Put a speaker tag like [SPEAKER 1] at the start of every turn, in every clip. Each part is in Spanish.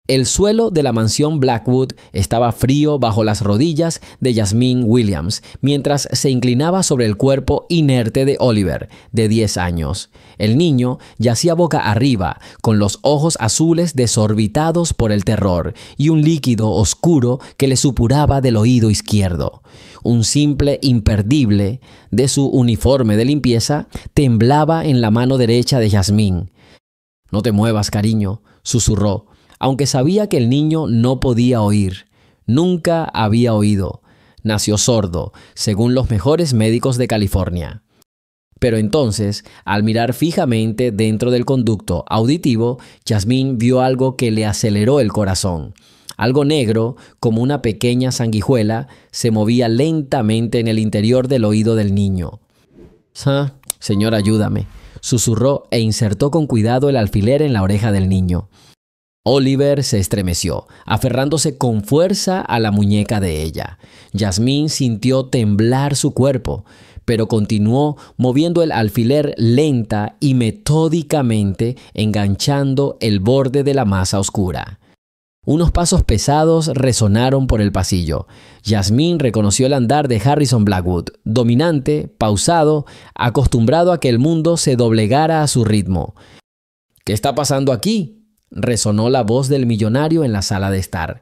[SPEAKER 1] El suelo de la mansión Blackwood estaba frío bajo las rodillas de Jasmine Williams, mientras se inclinaba sobre el cuerpo inerte de Oliver, de 10 años. El niño yacía boca arriba, con los ojos azules desorbitados por el terror y un líquido oscuro que le supuraba del oído izquierdo. Un simple imperdible de su uniforme de limpieza temblaba en la mano derecha de Jasmine. «No te muevas, cariño», susurró, aunque sabía que el niño no podía oír. Nunca había oído. Nació sordo, según los mejores médicos de California. Pero entonces, al mirar fijamente dentro del conducto auditivo, Jasmine vio algo que le aceleró el corazón. Algo negro, como una pequeña sanguijuela, se movía lentamente en el interior del oído del niño. «Ah, señor, ayúdame», susurró e insertó con cuidado el alfiler en la oreja del niño. Oliver se estremeció, aferrándose con fuerza a la muñeca de ella. Jasmine sintió temblar su cuerpo, pero continuó moviendo el alfiler lenta y metódicamente, enganchando el borde de la masa oscura. Unos pasos pesados resonaron por el pasillo. Jasmine reconoció el andar de Harrison Blackwood, dominante, pausado, acostumbrado a que el mundo se doblegara a su ritmo. «¿Qué está pasando aquí?», resonó la voz del millonario en la sala de estar.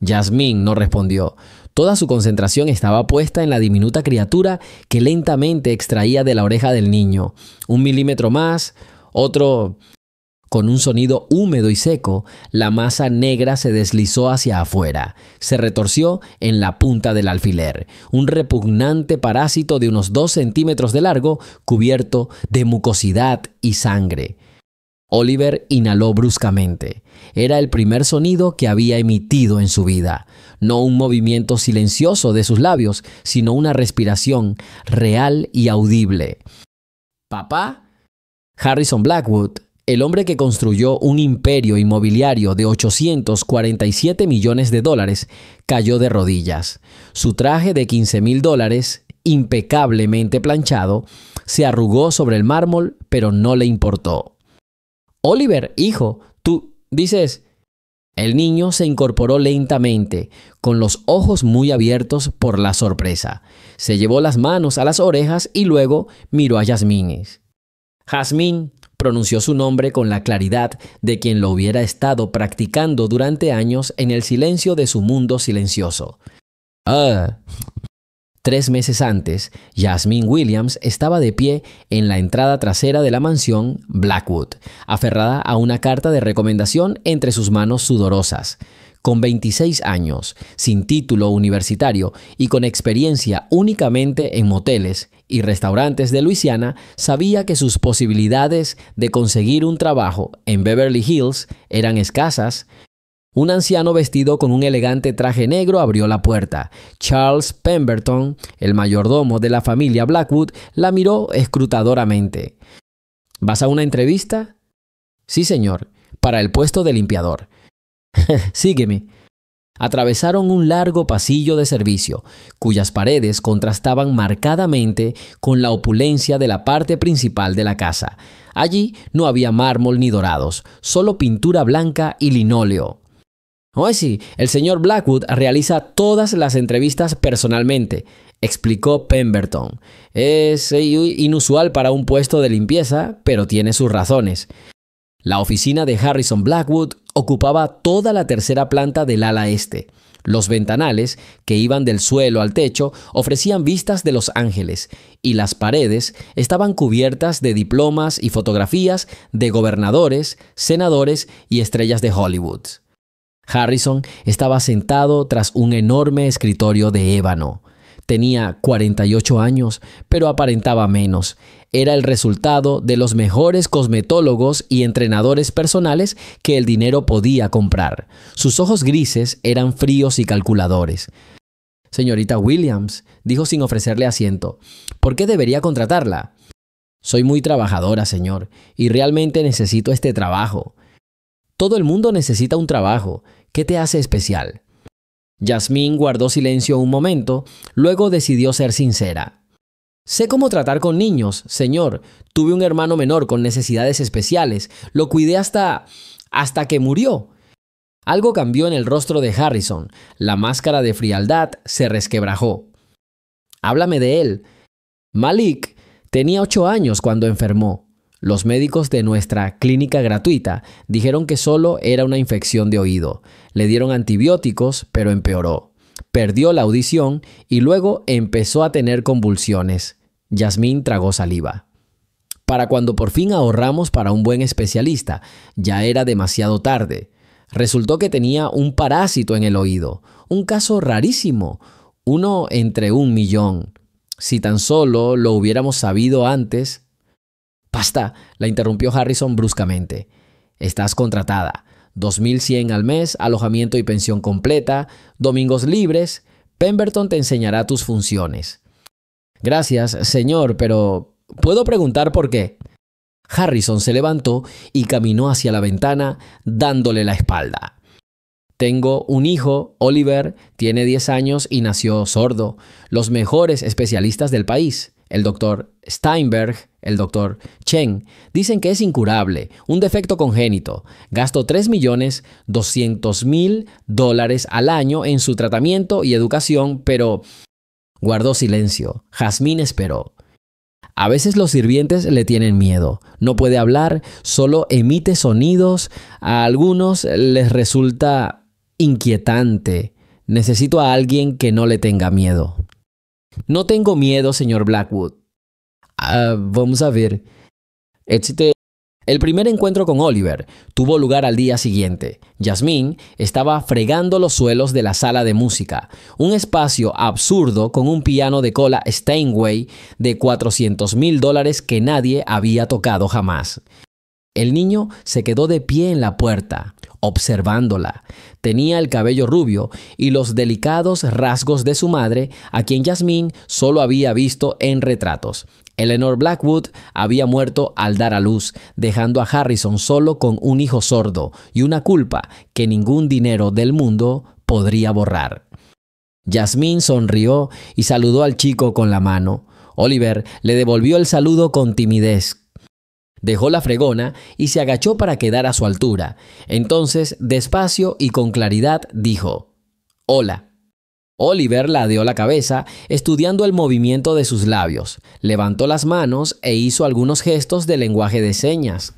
[SPEAKER 1] Jasmine no respondió. Toda su concentración estaba puesta en la diminuta criatura que lentamente extraía de la oreja del niño. 1 milímetro más, otro. Con un sonido húmedo y seco, la masa negra se deslizó hacia afuera. Se retorció en la punta del alfiler. Un repugnante parásito de unos 2 centímetros de largo, cubierto de mucosidad y sangre. Oliver inhaló bruscamente. Era el primer sonido que había emitido en su vida. No un movimiento silencioso de sus labios, sino una respiración real y audible. «¿Papá?» Harrison Blackwood, el hombre que construyó un imperio inmobiliario de $847 millones, cayó de rodillas. Su traje de $15,000, impecablemente planchado, se arrugó sobre el mármol, pero no le importó. «Oliver, hijo, tú dices...» El niño se incorporó lentamente, con los ojos muy abiertos por la sorpresa. Se llevó las manos a las orejas y luego miró a Jasmine. «Jasmine», pronunció su nombre con la claridad de quien lo hubiera estado practicando durante años en el silencio de su mundo silencioso. «Ah». 3 meses antes, Jasmine Williams estaba de pie en la entrada trasera de la mansión Blackwood, aferrada a una carta de recomendación entre sus manos sudorosas. Con 26 años, sin título universitario y con experiencia únicamente en moteles y restaurantes de Luisiana, sabía que sus posibilidades de conseguir un trabajo en Beverly Hills eran escasas. Un anciano vestido con un elegante traje negro abrió la puerta. Charles Pemberton, el mayordomo de la familia Blackwood, la miró escrutadoramente. «¿Vas a una entrevista?» «Sí, señor, para el puesto de limpiador». «Sígueme». Atravesaron un largo pasillo de servicio, cuyas paredes contrastaban marcadamente con la opulencia de la parte principal de la casa. Allí no había mármol ni dorados, solo pintura blanca y linóleo. «Oh, sí, el señor Blackwood realiza todas las entrevistas personalmente», explicó Pemberton. «Es inusual para un puesto de limpieza, pero tiene sus razones». La oficina de Harrison Blackwood ocupaba toda la tercera planta del ala este. Los ventanales, que iban del suelo al techo, ofrecían vistas de Los Ángeles, y las paredes estaban cubiertas de diplomas y fotografías de gobernadores, senadores y estrellas de Hollywood. Harrison estaba sentado tras un enorme escritorio de ébano. Tenía 48 años, pero aparentaba menos. Era el resultado de los mejores cosmetólogos y entrenadores personales que el dinero podía comprar. Sus ojos grises eran fríos y calculadores. «Señorita Williams», dijo sin ofrecerle asiento, «¿por qué debería contratarla?» «Soy muy trabajadora, señor, y realmente necesito este trabajo». «Todo el mundo necesita un trabajo. ¿Qué te hace especial?» Jasmine guardó silencio un momento, luego decidió ser sincera. «Sé cómo tratar con niños, señor. Tuve un hermano menor con necesidades especiales. Lo cuidé hasta que murió». Algo cambió en el rostro de Harrison. La máscara de frialdad se resquebrajó. Háblame de él. Malik tenía 8 años cuando enfermó. Los médicos de nuestra clínica gratuita dijeron que solo era una infección de oído. Le dieron antibióticos, pero empeoró. Perdió la audición y luego empezó a tener convulsiones. Yasmín tragó saliva. Para cuando por fin ahorramos para un buen especialista, ya era demasiado tarde. Resultó que tenía un parásito en el oído. Un caso rarísimo. 1 entre 1.000.000. Si tan solo lo hubiéramos sabido antes. Basta, la interrumpió Harrison bruscamente. Estás contratada. 2.100 al mes, alojamiento y pensión completa, domingos libres. Pemberton te enseñará tus funciones. Gracias, señor, pero ¿puedo preguntar por qué? Harrison se levantó y caminó hacia la ventana, dándole la espalda. Tengo un hijo, Oliver, tiene 10 años y nació sordo. Los mejores especialistas del país, el doctor Steinberg, el doctor Chen, dicen que es incurable, un defecto congénito. Gasto $3.200.000 al año en su tratamiento y educación, pero guardó silencio. Jazmín esperó. A veces los sirvientes le tienen miedo. No puede hablar, solo emite sonidos. A algunos les resulta inquietante. Necesito a alguien que no le tenga miedo. No tengo miedo, señor Blackwood. Vamos a ver. El primer encuentro con Oliver tuvo lugar al día siguiente. Yasmín estaba fregando los suelos de la sala de música, un espacio absurdo con un piano de cola Steinway de $400.000 que nadie había tocado jamás. El niño se quedó de pie en la puerta, observándola. Tenía el cabello rubio y los delicados rasgos de su madre, a quien Yasmín solo había visto en retratos. Eleanor Blackwood había muerto al dar a luz, dejando a Harrison solo con un hijo sordo y una culpa que ningún dinero del mundo podría borrar. Yasmín sonrió y saludó al chico con la mano. Oliver le devolvió el saludo con timidez. Dejó la fregona y se agachó para quedar a su altura. Entonces, despacio y con claridad, dijo: «Hola». Oliver ladeó la cabeza, estudiando el movimiento de sus labios. Levantó las manos e hizo algunos gestos de lenguaje de señas.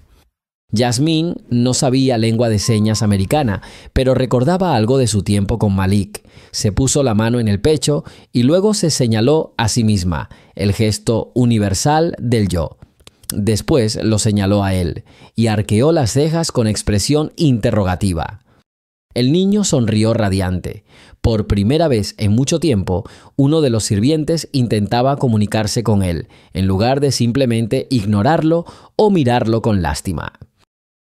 [SPEAKER 1] Yasmín no sabía lengua de señas americana, pero recordaba algo de su tiempo con Malik. Se puso la mano en el pecho y luego se señaló a sí misma, el gesto universal del yo. Después lo señaló a él y arqueó las cejas con expresión interrogativa. El niño sonrió radiante. Por primera vez en mucho tiempo, uno de los sirvientes intentaba comunicarse con él, en lugar de simplemente ignorarlo o mirarlo con lástima.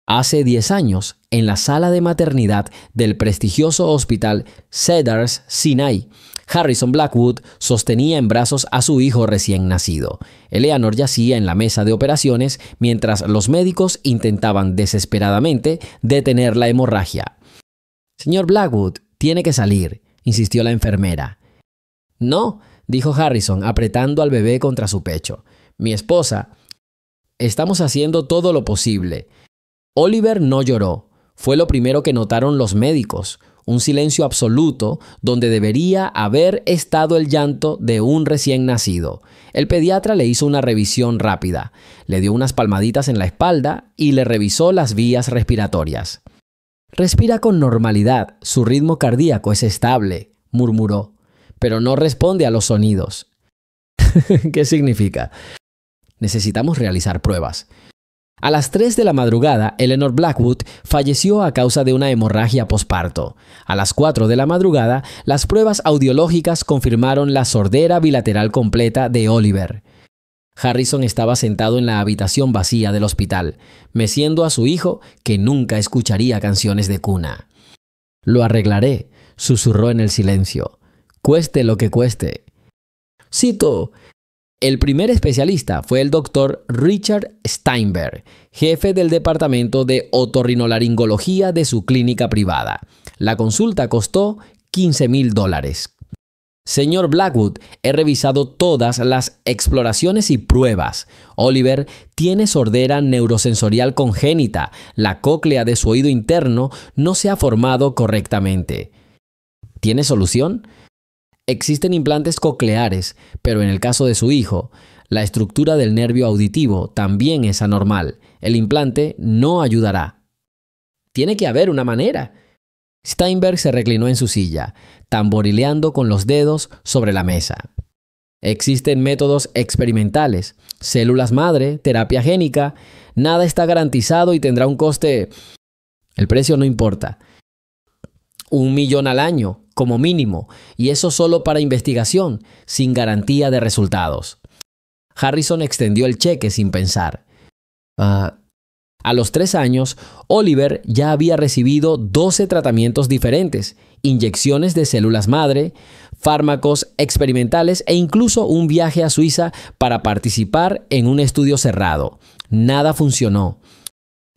[SPEAKER 1] Hace 10 años, en la sala de maternidad del prestigioso hospital Cedars Sinai, Harrison Blackwood sostenía en brazos a su hijo recién nacido. Eleanor yacía en la mesa de operaciones mientras los médicos intentaban desesperadamente detener la hemorragia. «Señor Blackwood, tiene que salir», insistió la enfermera. «No», dijo Harrison, apretando al bebé contra su pecho. «Mi esposa, estamos haciendo todo lo posible». Oliver no lloró. Fue lo primero que notaron los médicos. Un silencio absoluto donde debería haber estado el llanto de un recién nacido. El pediatra le hizo una revisión rápida, le dio unas palmaditas en la espalda y le revisó las vías respiratorias. «Respira con normalidad, su ritmo cardíaco es estable», murmuró, «pero no responde a los sonidos». ¿Qué significa? Necesitamos realizar pruebas. A las 3 de la madrugada, Eleanor Blackwood falleció a causa de una hemorragia posparto. A las 4 de la madrugada, las pruebas audiológicas confirmaron la sordera bilateral completa de Oliver. Harrison estaba sentado en la habitación vacía del hospital, meciendo a su hijo que nunca escucharía canciones de cuna. «Lo arreglaré», susurró en el silencio. «Cueste lo que cueste». Cito. El primer especialista fue el doctor Richard Steinberg, jefe del departamento de otorrinolaringología de su clínica privada. La consulta costó $15.000. Señor Blackwood, he revisado todas las exploraciones y pruebas. Oliver tiene sordera neurosensorial congénita. La cóclea de su oído interno no se ha formado correctamente. ¿Tiene solución? Existen implantes cocleares, pero en el caso de su hijo, la estructura del nervio auditivo también es anormal. El implante no ayudará. Tiene que haber una manera. Steinberg se reclinó en su silla, tamborileando con los dedos sobre la mesa. Existen métodos experimentales, células madre, terapia génica. Nada está garantizado y tendrá un coste. El precio no importa. 1 millón al año, como mínimo, y eso solo para investigación, sin garantía de resultados. Harrison extendió el cheque sin pensar. A los 3 años, Oliver ya había recibido 12 tratamientos diferentes, inyecciones de células madre, fármacos experimentales e incluso un viaje a Suiza para participar en un estudio cerrado. Nada funcionó.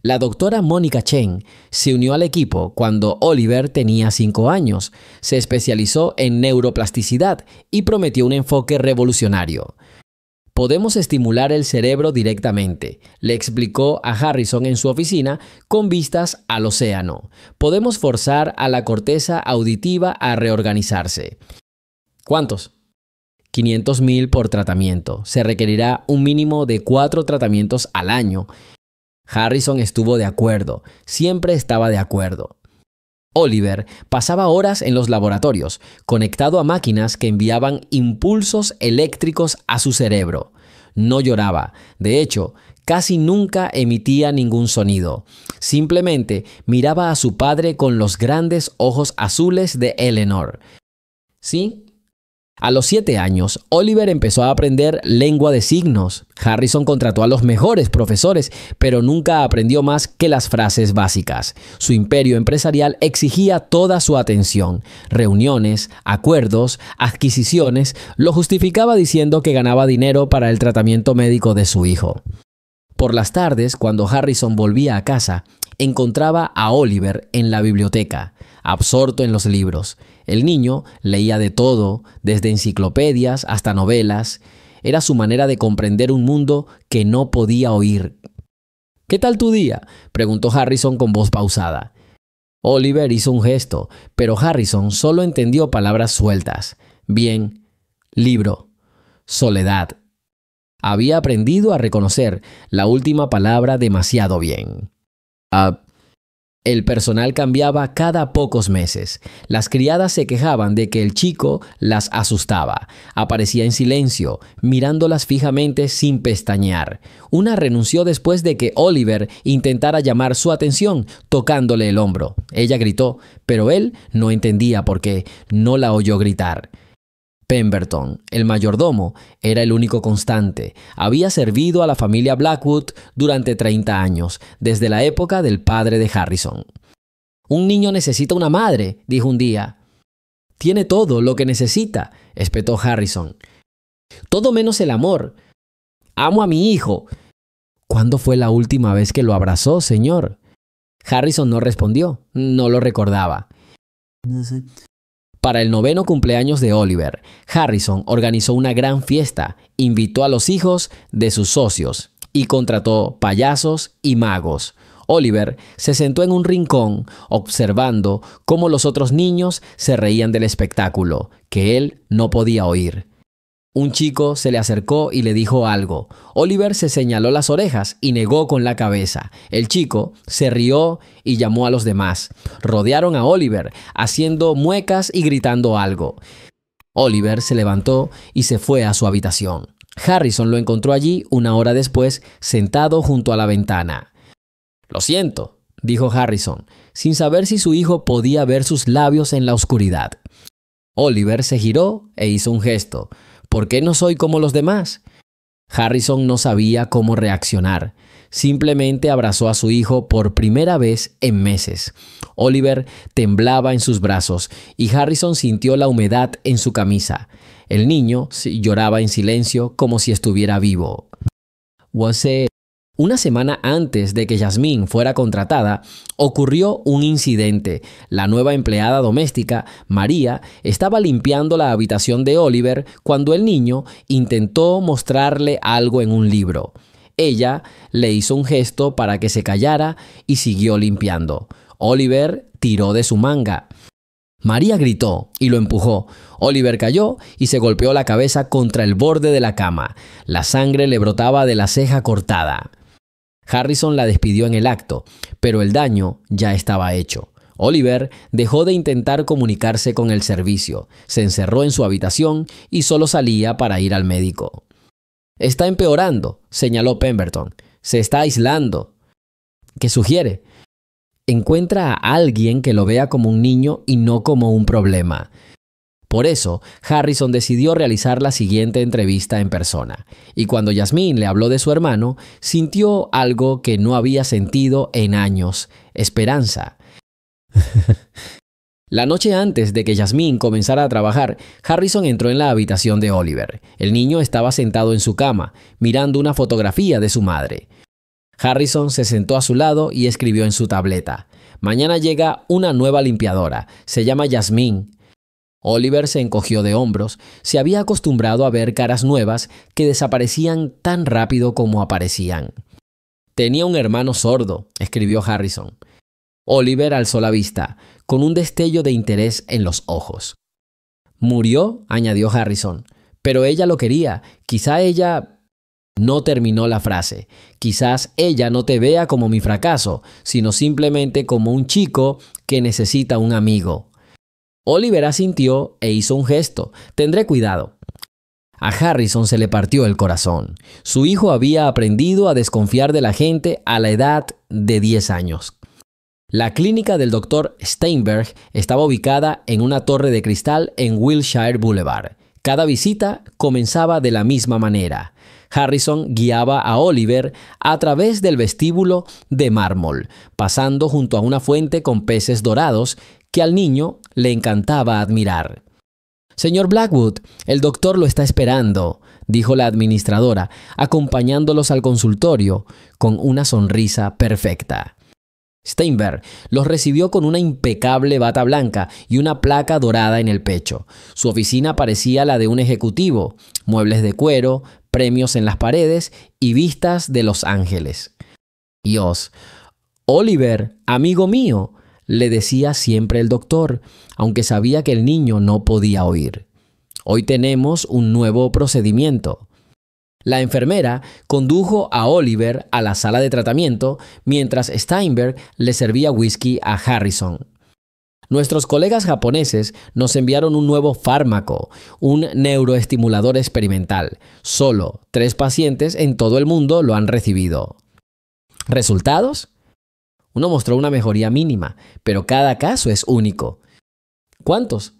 [SPEAKER 1] La doctora Mónica Chen se unió al equipo cuando Oliver tenía 5 años, se especializó en neuroplasticidad y prometió un enfoque revolucionario. Podemos estimular el cerebro directamente, le explicó a Harrison en su oficina con vistas al océano. Podemos forzar a la corteza auditiva a reorganizarse. ¿Cuántos? 500,000 por tratamiento. Se requerirá un mínimo de 4 tratamientos al año. Harrison estuvo de acuerdo, siempre estaba de acuerdo. Oliver pasaba horas en los laboratorios, conectado a máquinas que enviaban impulsos eléctricos a su cerebro. No lloraba. De hecho, casi nunca emitía ningún sonido. Simplemente miraba a su padre con los grandes ojos azules de Eleanor. ¿Sí? A los 7 años, Oliver empezó a aprender lengua de signos. Harrison contrató a los mejores profesores, pero nunca aprendió más que las frases básicas. Su imperio empresarial exigía toda su atención. Reuniones, acuerdos, adquisiciones, lo justificaba diciendo que ganaba dinero para el tratamiento médico de su hijo. Por las tardes, cuando Harrison volvía a casa, encontraba a Oliver en la biblioteca, absorto en los libros. El niño leía de todo, desde enciclopedias hasta novelas. Era su manera de comprender un mundo que no podía oír. ¿Qué tal tu día?, preguntó Harrison con voz pausada. Oliver hizo un gesto, pero Harrison solo entendió palabras sueltas. Bien, libro, soledad. Había aprendido a reconocer la última palabra demasiado bien. El personal cambiaba cada pocos meses. Las criadas se quejaban de que el chico las asustaba. Aparecía en silencio, mirándolas fijamente sin pestañear. Una renunció después de que Oliver intentara llamar su atención, tocándole el hombro. Ella gritó, pero él no entendía por qué. No la oyó gritar. Pemberton, el mayordomo, era el único constante. Había servido a la familia Blackwood durante 30 años, desde la época del padre de Harrison. «Un niño necesita una madre», dijo un día. «Tiene todo lo que necesita», espetó Harrison. «Todo menos el amor. Amo a mi hijo». «¿Cuándo fue la última vez que lo abrazó, señor?» Harrison no respondió, no lo recordaba. «No sé». Para el 9º cumpleaños de Oliver, Harrison organizó una gran fiesta, invitó a los hijos de sus socios y contrató payasos y magos. Oliver se sentó en un rincón observando cómo los otros niños se reían del espectáculo, que él no podía oír. Un chico se le acercó y le dijo algo. Oliver se señaló las orejas y negó con la cabeza. El chico se rió y llamó a los demás. Rodearon a Oliver, haciendo muecas y gritando algo. Oliver se levantó y se fue a su habitación. Harrison lo encontró allí 1 hora después, sentado junto a la ventana. «Lo siento», dijo Harrison, sin saber si su hijo podía ver sus labios en la oscuridad. Oliver se giró e hizo un gesto. «¿Por qué no soy como los demás?». Harrison no sabía cómo reaccionar. Simplemente abrazó a su hijo por primera vez en meses. Oliver temblaba en sus brazos y Harrison sintió la humedad en su camisa. El niño lloraba en silencio como si estuviera vivo. «Was it Una semana antes de que Jasmine fuera contratada, ocurrió un incidente. La nueva empleada doméstica, María, estaba limpiando la habitación de Oliver cuando el niño intentó mostrarle algo en un libro. Ella le hizo un gesto para que se callara y siguió limpiando. Oliver tiró de su manga. María gritó y lo empujó. Oliver cayó y se golpeó la cabeza contra el borde de la cama. La sangre le brotaba de la ceja cortada. Harrison la despidió en el acto, pero el daño ya estaba hecho. Oliver dejó de intentar comunicarse con el servicio, se encerró en su habitación y solo salía para ir al médico. «Está empeorando», señaló Pemberton. «Se está aislando». ¿Qué sugiere? Encuentra a alguien que lo vea como un niño y no como un problema. Por eso, Harrison decidió realizar la siguiente entrevista en persona. Y cuando Jasmine le habló de su hermano, sintió algo que no había sentido en años: esperanza. La noche antes de que Jasmine comenzara a trabajar, Harrison entró en la habitación de Oliver. El niño estaba sentado en su cama, mirando una fotografía de su madre. Harrison se sentó a su lado y escribió en su tableta: «Mañana llega una nueva limpiadora. Se llama Jasmine». Oliver se encogió de hombros. Se había acostumbrado a ver caras nuevas que desaparecían tan rápido como aparecían. «Tenía un hermano sordo», escribió Harrison. Oliver alzó la vista, con un destello de interés en los ojos. «¿Murió?», añadió Harrison. «Pero ella lo quería. Quizá ella...» No terminó la frase. «Quizás ella no te vea como mi fracaso, sino simplemente como un chico que necesita un amigo». Oliver asintió e hizo un gesto. «Tendré cuidado». A Harrison se le partió el corazón. Su hijo había aprendido a desconfiar de la gente a la edad de 10 años. La clínica del Dr. Steinberg estaba ubicada en una torre de cristal en Wilshire Boulevard. Cada visita comenzaba de la misma manera. Harrison guiaba a Oliver a través del vestíbulo de mármol, pasando junto a una fuente con peces dorados que al niño le encantaba admirar. «Señor Blackwood, el doctor lo está esperando», dijo la administradora, acompañándolos al consultorio con una sonrisa perfecta. Steinberg los recibió con una impecable bata blanca y una placa dorada en el pecho. Su oficina parecía la de un ejecutivo: muebles de cuero, premios en las paredes y vistas de Los Ángeles. «Dios, Oliver, amigo mío», le decía siempre el doctor, aunque sabía que el niño no podía oír. «Hoy tenemos un nuevo procedimiento». La enfermera condujo a Oliver a la sala de tratamiento mientras Steinberg le servía whisky a Harrison. «Nuestros colegas japoneses nos enviaron un nuevo fármaco, un neuroestimulador experimental. Solo 3 pacientes en todo el mundo lo han recibido». ¿Resultados? Uno mostró una mejoría mínima, pero cada caso es único. ¿Cuántos?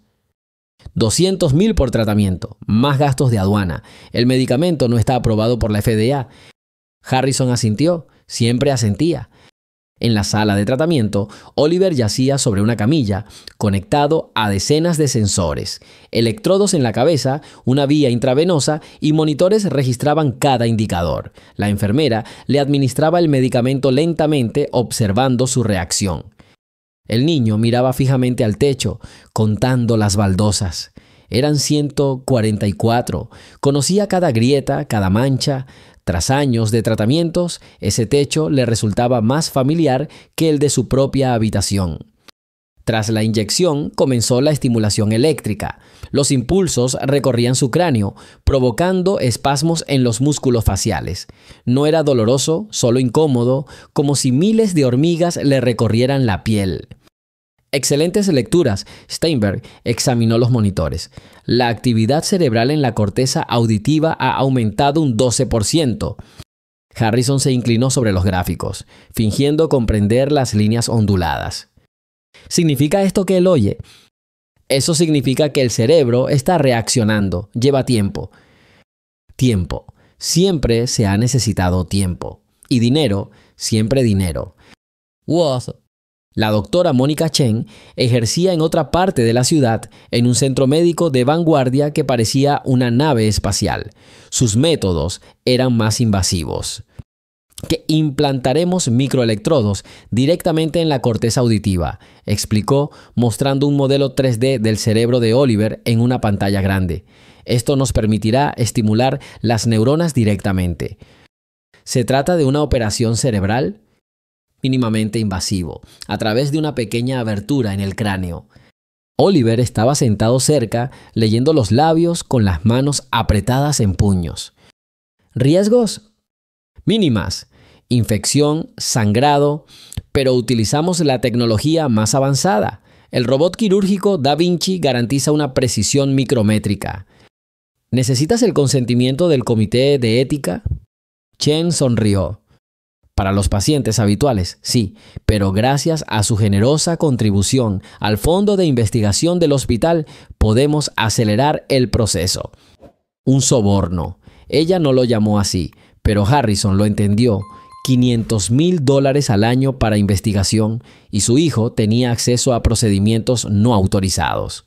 [SPEAKER 1] 200,000 por tratamiento, más gastos de aduana. El medicamento no está aprobado por la FDA. Harrison asintió, siempre asentía. En la sala de tratamiento, Oliver yacía sobre una camilla, conectado a decenas de sensores, electrodos en la cabeza, una vía intravenosa y monitores registraban cada indicador. La enfermera le administraba el medicamento lentamente, observando su reacción. El niño miraba fijamente al techo, contando las baldosas. Eran 144. Conocía cada grieta, cada mancha. Tras años de tratamientos, ese techo le resultaba más familiar que el de su propia habitación. Tras la inyección, comenzó la estimulación eléctrica. Los impulsos recorrían su cráneo, provocando espasmos en los músculos faciales. No era doloroso, solo incómodo, como si miles de hormigas le recorrieran la piel. Excelentes lecturas. Steinberg examinó los monitores. La actividad cerebral en la corteza auditiva ha aumentado un 12%. Harrison se inclinó sobre los gráficos, fingiendo comprender las líneas onduladas. ¿Significa esto que él oye? Eso significa que el cerebro está reaccionando. Lleva tiempo. Tiempo. Siempre se ha necesitado tiempo. Y dinero. Siempre dinero. La doctora Mónica Chen ejercía en otra parte de la ciudad, en un centro médico de vanguardia que parecía una nave espacial. Sus métodos eran más invasivos. que implantaremos microelectrodos directamente en la corteza auditiva, explicó, mostrando un modelo 3D del cerebro de Oliver en una pantalla grande. Esto nos permitirá estimular las neuronas directamente. ¿Se trata de una operación cerebral? Mínimamente invasivo, a través de una pequeña abertura en el cráneo. Oliver estaba sentado cerca, leyendo los labios con las manos apretadas en puños. ¿Riesgos? Mínimas. Infección, sangrado, pero utilizamos la tecnología más avanzada. El robot quirúrgico Da Vinci garantiza una precisión micrométrica. ¿Necesitas el consentimiento del comité de ética? Chen sonrió. Para los pacientes habituales, sí, pero gracias a su generosa contribución al fondo de investigación del hospital, podemos acelerar el proceso. Un soborno. Ella no lo llamó así, pero Harrison lo entendió. $500,000 al año para investigación y su hijo tenía acceso a procedimientos no autorizados.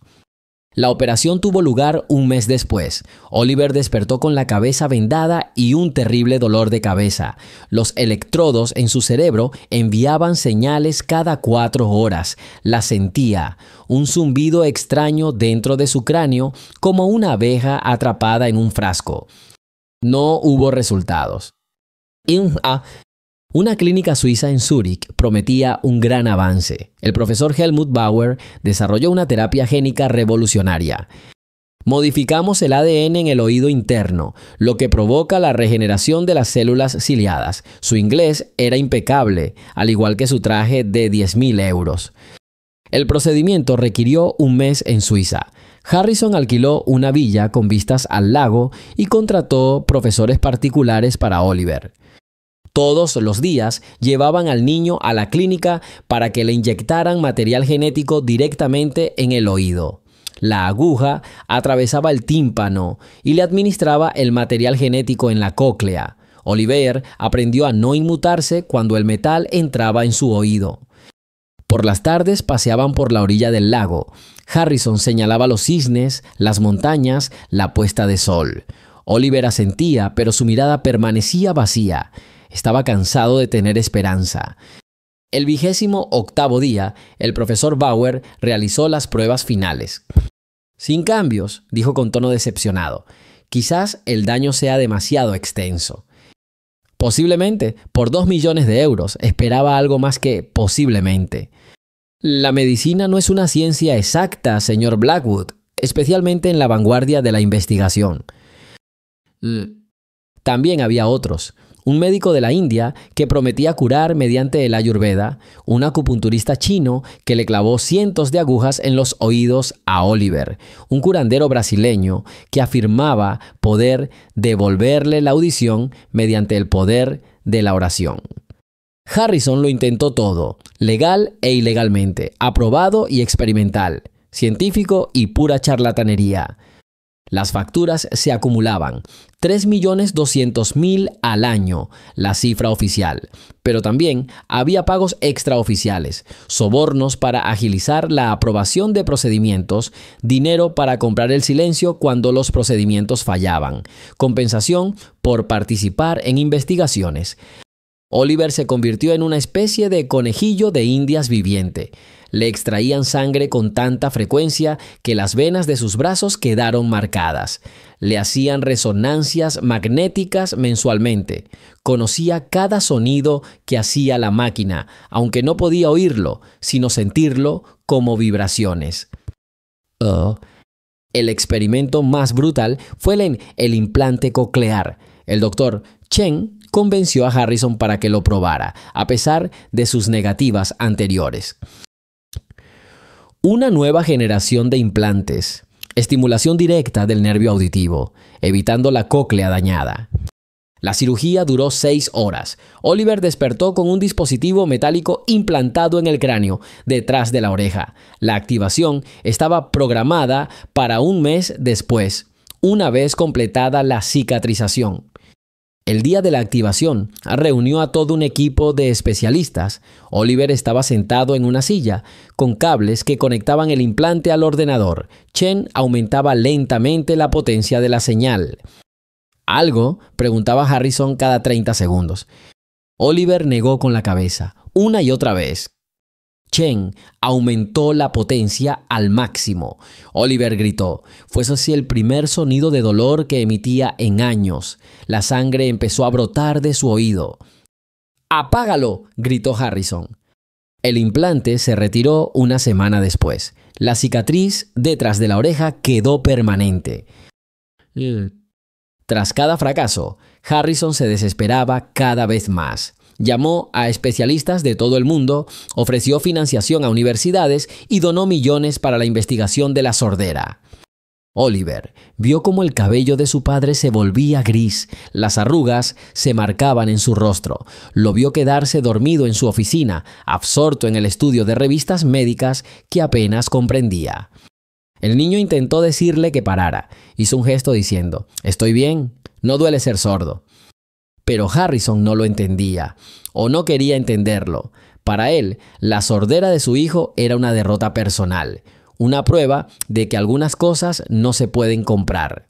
[SPEAKER 1] La operación tuvo lugar un mes después. Oliver despertó con la cabeza vendada y un terrible dolor de cabeza. Los electrodos en su cerebro enviaban señales cada 4 horas. La sentía, un zumbido extraño dentro de su cráneo, como una abeja atrapada en un frasco. No hubo resultados. Una clínica suiza en Zúrich prometía un gran avance. El profesor Helmut Bauer desarrolló una terapia génica revolucionaria. Modificamos el ADN en el oído interno, lo que provoca la regeneración de las células ciliadas. Su inglés era impecable, al igual que su traje de 10,000 euros. El procedimiento requirió un mes en Suiza. Harrison alquiló una villa con vistas al lago y contrató profesores particulares para Oliver. Todos los días llevaban al niño a la clínica para que le inyectaran material genético directamente en el oído. La aguja atravesaba el tímpano y le administraba el material genético en la cóclea. Oliver aprendió a no inmutarse cuando el metal entraba en su oído. Por las tardes paseaban por la orilla del lago. Harrison señalaba los cisnes, las montañas, la puesta de sol. Oliver asentía, pero su mirada permanecía vacía. Estaba cansado de tener esperanza. El 28º día, el profesor Bauer realizó las pruebas finales. Sin cambios, dijo con tono decepcionado. Quizás el daño sea demasiado extenso. Posiblemente, por 2 millones de euros, esperaba algo más que posiblemente. La medicina no es una ciencia exacta, señor Blackwood, especialmente en la vanguardia de la investigación. También había otros. Un médico de la India que prometía curar mediante el Ayurveda, un acupunturista chino que le clavó cientos de agujas en los oídos a Oliver, un curandero brasileño que afirmaba poder devolverle la audición mediante el poder de la oración. Harrison lo intentó todo, legal e ilegalmente, aprobado y experimental, científico y pura charlatanería. Las facturas se acumulaban, 3.200.000 al año, la cifra oficial. Pero también había pagos extraoficiales, sobornos para agilizar la aprobación de procedimientos, dinero para comprar el silencio cuando los procedimientos fallaban, compensación por participar en investigaciones. Oliver se convirtió en una especie de conejillo de indias viviente. Le extraían sangre con tanta frecuencia que las venas de sus brazos quedaron marcadas. Le hacían resonancias magnéticas mensualmente. Conocía cada sonido que hacía la máquina, aunque no podía oírlo, sino sentirlo como vibraciones. El experimento más brutal fue el implante coclear. El doctor Chen convenció a Harrison para que lo probara, a pesar de sus negativas anteriores. Una nueva generación de implantes, estimulación directa del nervio auditivo, evitando la cóclea dañada. La cirugía duró 6 horas. Oliver despertó con un dispositivo metálico implantado en el cráneo, detrás de la oreja. La activación estaba programada para un mes después, una vez completada la cicatrización. El día de la activación, reunió a todo un equipo de especialistas. Oliver estaba sentado en una silla, con cables que conectaban el implante al ordenador. Chen aumentaba lentamente la potencia de la señal. ¿Algo?, preguntaba Harrison cada 30 segundos. Oliver negó con la cabeza, una y otra vez. Chen aumentó la potencia al máximo. Oliver gritó. Fue así el primer sonido de dolor que emitía en años. La sangre empezó a brotar de su oído. ¡Apágalo!, gritó Harrison. El implante se retiró una semana después. La cicatriz detrás de la oreja quedó permanente. Tras cada fracaso, Harrison se desesperaba cada vez más. Llamó a especialistas de todo el mundo, ofreció financiación a universidades y donó millones para la investigación de la sordera. Oliver vio cómo el cabello de su padre se volvía gris, las arrugas se marcaban en su rostro. Lo vio quedarse dormido en su oficina, absorto en el estudio de revistas médicas que apenas comprendía. El niño intentó decirle que parara. Hizo un gesto diciendo, «Estoy bien, no duele ser sordo». Pero Harrison no lo entendía, o no quería entenderlo. Para él, la sordera de su hijo era una derrota personal, una prueba de que algunas cosas no se pueden comprar.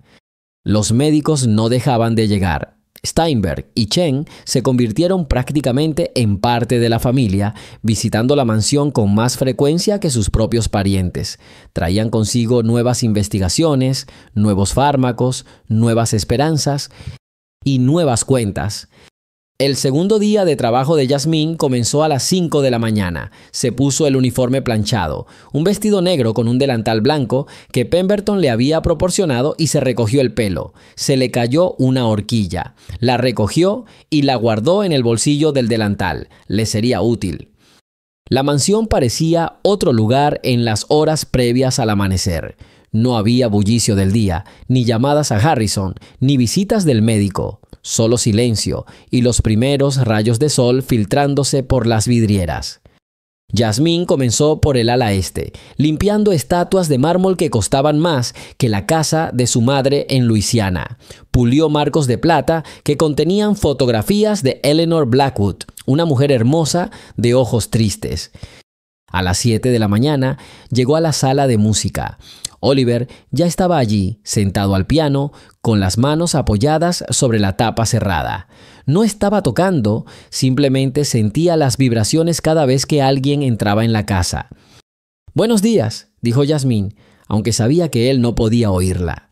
[SPEAKER 1] Los médicos no dejaban de llegar. Steinberg y Chen se convirtieron prácticamente en parte de la familia, visitando la mansión con más frecuencia que sus propios parientes. Traían consigo nuevas investigaciones, nuevos fármacos, nuevas esperanzas y nuevas cuentas. El segundo día de trabajo de Jasmine comenzó a las 5 de la mañana. Se puso el uniforme planchado, un vestido negro con un delantal blanco que Pemberton le había proporcionado y se recogió el pelo. Se le cayó una horquilla. La recogió y la guardó en el bolsillo del delantal. Le sería útil. La mansión parecía otro lugar en las horas previas al amanecer. No había bullicio del día, ni llamadas a Harrison, ni visitas del médico. Solo silencio y los primeros rayos de sol filtrándose por las vidrieras. Jasmine comenzó por el ala este, limpiando estatuas de mármol que costaban más que la casa de su madre en Luisiana. Pulió marcos de plata que contenían fotografías de Eleanor Blackwood, una mujer hermosa de ojos tristes. A las 7 de la mañana llegó a la sala de música. Oliver ya estaba allí, sentado al piano, con las manos apoyadas sobre la tapa cerrada. No estaba tocando, simplemente sentía las vibraciones cada vez que alguien entraba en la casa. «Buenos días», dijo Jasmine, aunque sabía que él no podía oírla.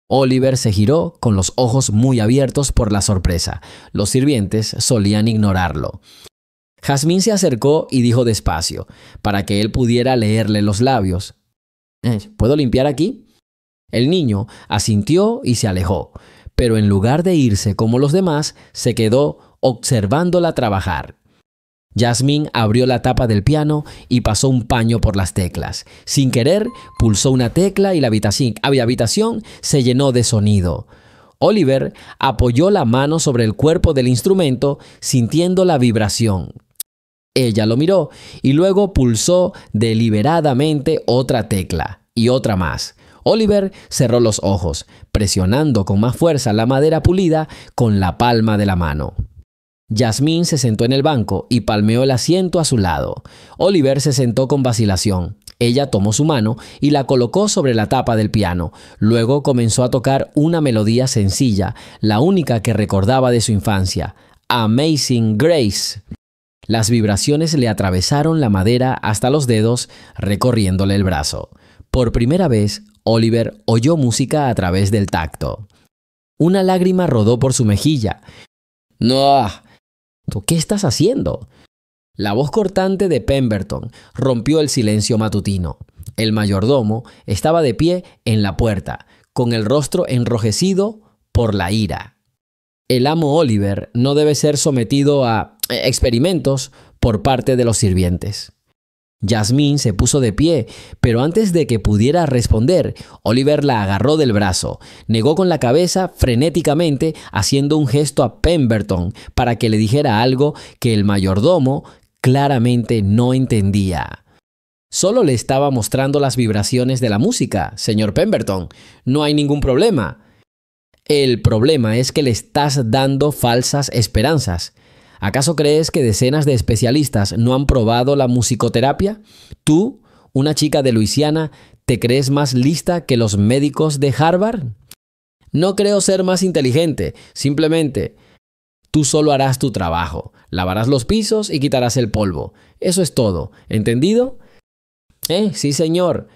[SPEAKER 1] Oliver se giró con los ojos muy abiertos por la sorpresa. Los sirvientes solían ignorarlo. Jasmine se acercó y dijo despacio, para que él pudiera leerle los labios. «¿Puedo limpiar aquí?» El niño asintió y se alejó, pero en lugar de irse como los demás, se quedó observándola trabajar. Jasmine abrió la tapa del piano y pasó un paño por las teclas. Sin querer, pulsó una tecla y la habitación se llenó de sonido. Oliver apoyó la mano sobre el cuerpo del instrumento, sintiendo la vibración. Ella lo miró y luego pulsó deliberadamente otra tecla y otra más. Oliver cerró los ojos, presionando con más fuerza la madera pulida con la palma de la mano. Jasmine se sentó en el banco y palmeó el asiento a su lado. Oliver se sentó con vacilación. Ella tomó su mano y la colocó sobre la tapa del piano. Luego comenzó a tocar una melodía sencilla, la única que recordaba de su infancia, Amazing Grace. Las vibraciones le atravesaron la madera hasta los dedos, recorriéndole el brazo. Por primera vez, Oliver oyó música a través del tacto. Una lágrima rodó por su mejilla. «No, ¿qué estás haciendo?» La voz cortante de Pemberton rompió el silencio matutino. El mayordomo estaba de pie en la puerta, con el rostro enrojecido por la ira. El amo Oliver no debe ser sometido a experimentos por parte de los sirvientes. Jasmine se puso de pie, pero antes de que pudiera responder, Oliver la agarró del brazo, negó con la cabeza frenéticamente, haciendo un gesto a Pemberton para que le dijera algo que el mayordomo claramente no entendía. «Solo le estaba mostrando las vibraciones de la música, señor Pemberton. No hay ningún problema». «El problema es que le estás dando falsas esperanzas. ¿Acaso crees que decenas de especialistas no han probado la musicoterapia? Tú, una chica de Luisiana, ¿te crees más lista que los médicos de Harvard?» «No creo ser más inteligente, simplemente Tú solo harás tu trabajo, lavarás los pisos y quitarás el polvo. Eso es todo, ¿entendido? Sí, señor.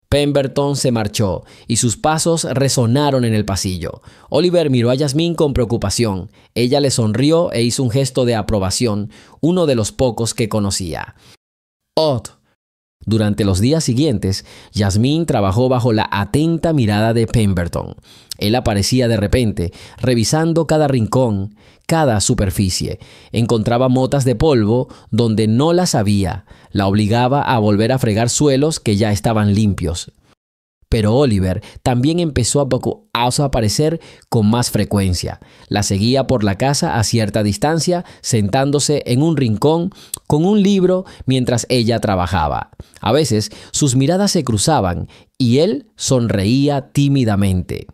[SPEAKER 1] Pemberton se marchó y sus pasos resonaron en el pasillo. Oliver miró a Jasmine con preocupación. Ella le sonrió e hizo un gesto de aprobación, uno de los pocos que conocía. Durante los días siguientes, Jasmine trabajó bajo la atenta mirada de Pemberton. Él aparecía de repente, revisando cada rincón, cada superficie. Encontraba motas de polvo donde no las había. La obligaba a volver a fregar suelos que ya estaban limpios. Pero Oliver también empezó a aparecer con más frecuencia. La seguía por la casa a cierta distancia, sentándose en un rincón con un libro mientras ella trabajaba. A veces sus miradas se cruzaban y él sonreía tímidamente.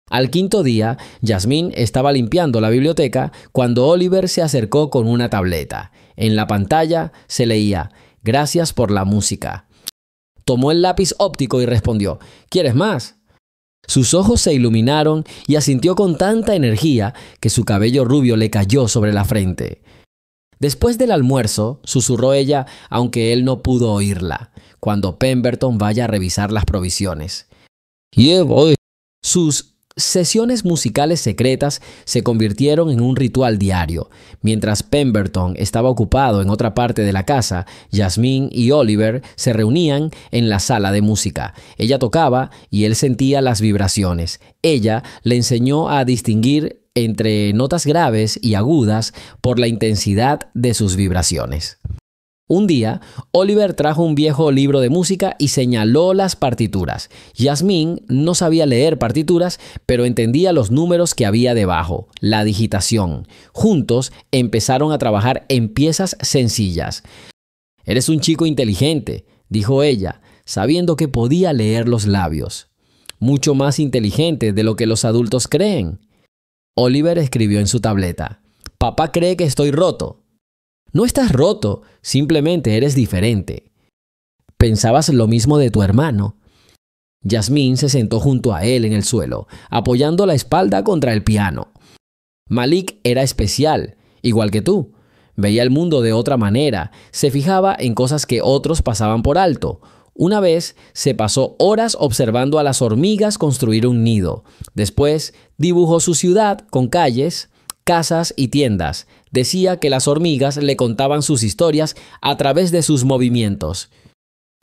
[SPEAKER 1] Al quinto día, Jasmine estaba limpiando la biblioteca cuando Oliver se acercó con una tableta. En la pantalla se leía: «Gracias por la música». Tomó el lápiz óptico y respondió: «¿Quieres más?». Sus ojos se iluminaron y asintió con tanta energía que su cabello rubio le cayó sobre la frente. Después del almuerzo, susurró ella, aunque él no pudo oírla, cuando Pemberton vaya a revisar las provisiones. Sus sesiones musicales secretas se convirtieron en un ritual diario. Mientras Pemberton estaba ocupado en otra parte de la casa, Jasmine y Oliver se reunían en la sala de música. Ella tocaba y él sentía las vibraciones. Ella le enseñó a distinguir entre notas graves y agudas por la intensidad de sus vibraciones. Un día, Oliver trajo un viejo libro de música y señaló las partituras. Jasmine no sabía leer partituras, pero entendía los números que había debajo, la digitación. Juntos empezaron a trabajar en piezas sencillas. «Eres un chico inteligente», dijo ella, sabiendo que podía leer los labios. «Mucho más inteligente de lo que los adultos creen». Oliver escribió en su tableta: «Papá cree que estoy roto». «No estás roto, simplemente eres diferente. Pensabas lo mismo de tu hermano». Jasmine se sentó junto a él en el suelo, apoyando la espalda contra el piano. «Malik era especial, igual que tú. Veía el mundo de otra manera, se fijaba en cosas que otros pasaban por alto. Una vez se pasó horas observando a las hormigas construir un nido. Después dibujó su ciudad con calles, casas y tiendas. Decía que las hormigas le contaban sus historias a través de sus movimientos».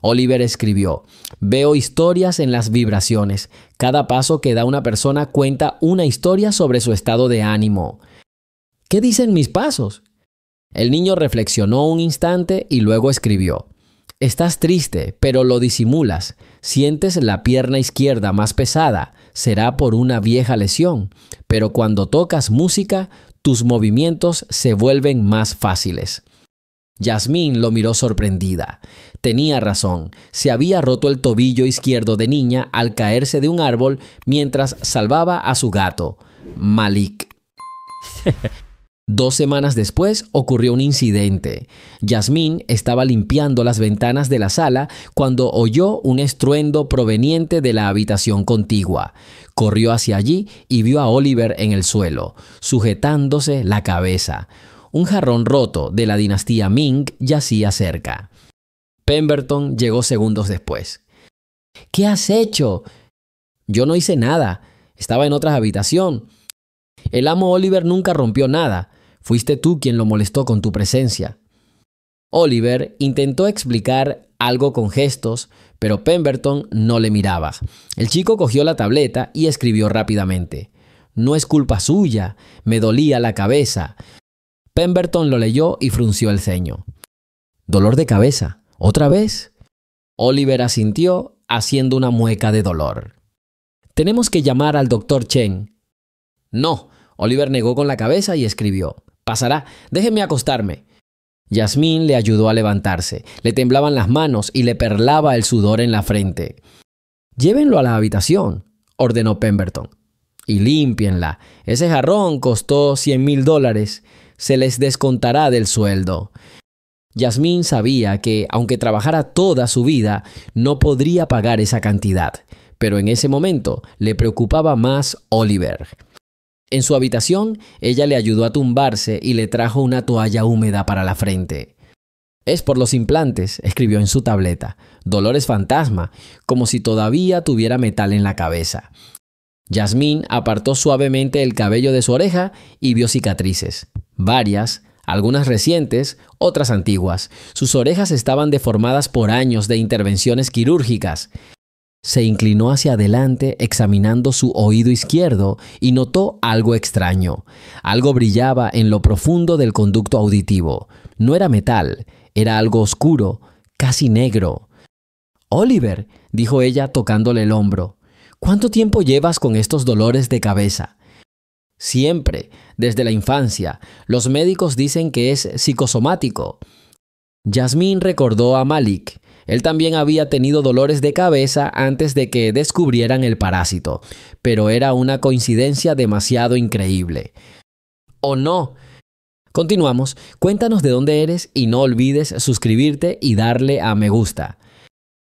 [SPEAKER 1] Oliver escribió: «Veo historias en las vibraciones. Cada paso que da una persona cuenta una historia sobre su estado de ánimo». «¿Qué dicen mis pasos?». El niño reflexionó un instante y luego escribió: «Estás triste, pero lo disimulas. Sientes la pierna izquierda más pesada. Será por una vieja lesión. Pero cuando tocas música, tus movimientos se vuelven más fáciles». Jasmine lo miró sorprendida. Tenía razón. Se había roto el tobillo izquierdo de niña al caerse de un árbol mientras salvaba a su gato, Malik. 2 semanas después ocurrió un incidente. Jasmine estaba limpiando las ventanas de la sala cuando oyó un estruendo proveniente de la habitación contigua. Corrió hacia allí y vio a Oliver en el suelo, sujetándose la cabeza. Un jarrón roto de la dinastía Ming yacía cerca. Pemberton llegó segundos después. «¿Qué has hecho?». «Yo no hice nada. Estaba en otra habitación. El amo Oliver nunca rompió nada. Fuiste tú quien lo molestó con tu presencia». Oliver intentó explicar algo con gestos, pero Pemberton no le miraba. El chico cogió la tableta y escribió rápidamente: «No es culpa suya. Me dolía la cabeza». Pemberton lo leyó y frunció el ceño. «¿Dolor de cabeza? ¿Otra vez?». Oliver asintió, haciendo una mueca de dolor. «Tenemos que llamar al doctor Chen». «No». Oliver negó con la cabeza y escribió: «Pasará. Déjeme acostarme». Jasmine le ayudó a levantarse. Le temblaban las manos y le perlaba el sudor en la frente. «Llévenlo a la habitación», ordenó Pemberton. «Y límpienla. Ese jarrón costó $100,000. Se les descontará del sueldo». Jasmine sabía que, aunque trabajara toda su vida, no podría pagar esa cantidad. Pero en ese momento le preocupaba más Oliver. En su habitación, ella le ayudó a tumbarse y le trajo una toalla húmeda para la frente. «Es por los implantes», escribió en su tableta. «Dolores fantasma, como si todavía tuviera metal en la cabeza». Jasmine apartó suavemente el cabello de su oreja y vio cicatrices. Varias, algunas recientes, otras antiguas. Sus orejas estaban deformadas por años de intervenciones quirúrgicas. Se inclinó hacia adelante examinando su oído izquierdo y notó algo extraño. Algo brillaba en lo profundo del conducto auditivo. No era metal, era algo oscuro, casi negro. «Oliver», dijo ella tocándole el hombro, «¿cuánto tiempo llevas con estos dolores de cabeza?» «Siempre, desde la infancia. Los médicos dicen que es psicosomático». Jasmine recordó a Malik. Él también había tenido dolores de cabeza antes de que descubrieran el parásito, pero era una coincidencia demasiado increíble. «¿O no?» Continuamos. Cuéntanos de dónde eres y no olvides suscribirte y darle a me gusta.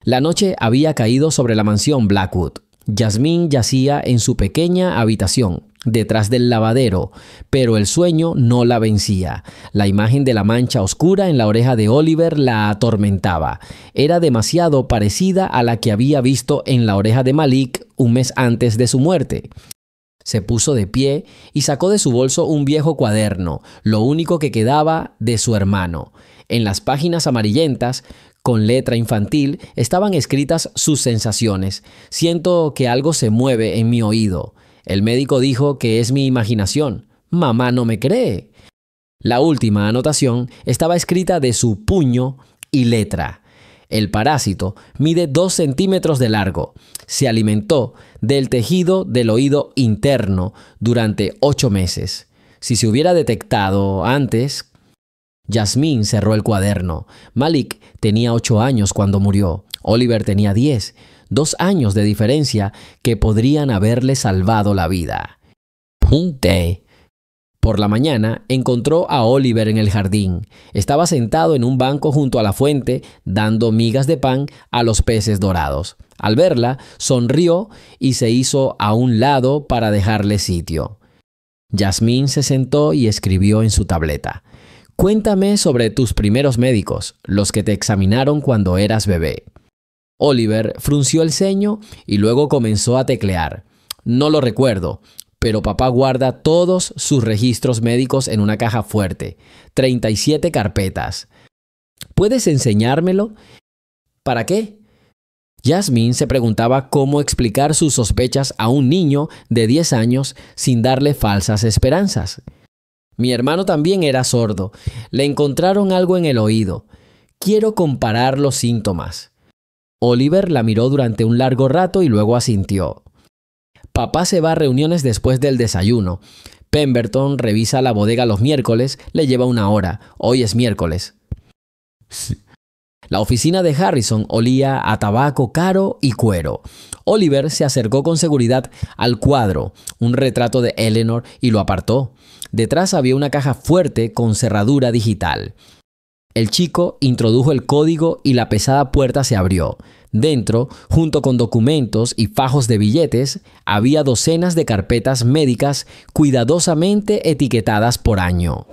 [SPEAKER 1] La noche había caído sobre la mansión Blackwood. Jasmine yacía en su pequeña habitación, detrás del lavadero, pero el sueño no la vencía. La imagen de la mancha oscura en la oreja de Oliver la atormentaba. Era demasiado parecida a la que había visto en la oreja de Malik un mes antes de su muerte. Se puso de pie y sacó de su bolso un viejo cuaderno, lo único que quedaba de su hermano. En las páginas amarillentas, con letra infantil, estaban escritas sus sensaciones. «Siento que algo se mueve en mi oído. El médico dijo que es mi imaginación. Mamá no me cree». La última anotación estaba escrita de su puño y letra. «El parásito mide 2 centímetros de largo. Se alimentó del tejido del oído interno durante 8 meses. Si se hubiera detectado antes...» Jasmine cerró el cuaderno. Malik tenía 8 años cuando murió. Oliver tenía 10. 2 años de diferencia que podrían haberle salvado la vida. Punte. Por la mañana encontró a Oliver en el jardín. Estaba sentado en un banco junto a la fuente, dando migas de pan a los peces dorados. Al verla, sonrió y se hizo a un lado para dejarle sitio. Jasmine se sentó y escribió en su tableta. «Cuéntame sobre tus primeros médicos, los que te examinaron cuando eras bebé». Oliver frunció el ceño y luego comenzó a teclear. «No lo recuerdo, pero papá guarda todos sus registros médicos en una caja fuerte. 37 carpetas. ¿Puedes enseñármelo?» «¿Para qué?» Jasmine se preguntaba cómo explicar sus sospechas a un niño de 10 años sin darle falsas esperanzas. «Mi hermano también era sordo. Le encontraron algo en el oído. Quiero comparar los síntomas». Oliver la miró durante un largo rato y luego asintió. «Papá se va a reuniones después del desayuno. Pemberton revisa la bodega los miércoles, le lleva 1 hora. Hoy es miércoles». La oficina de Harrison olía a tabaco caro y cuero. Oliver se acercó con seguridad al cuadro, un retrato de Eleanor, y lo apartó. Detrás había una caja fuerte con cerradura digital. El chico introdujo el código y la pesada puerta se abrió. Dentro, junto con documentos y fajos de billetes, había docenas de carpetas médicas cuidadosamente etiquetadas por año.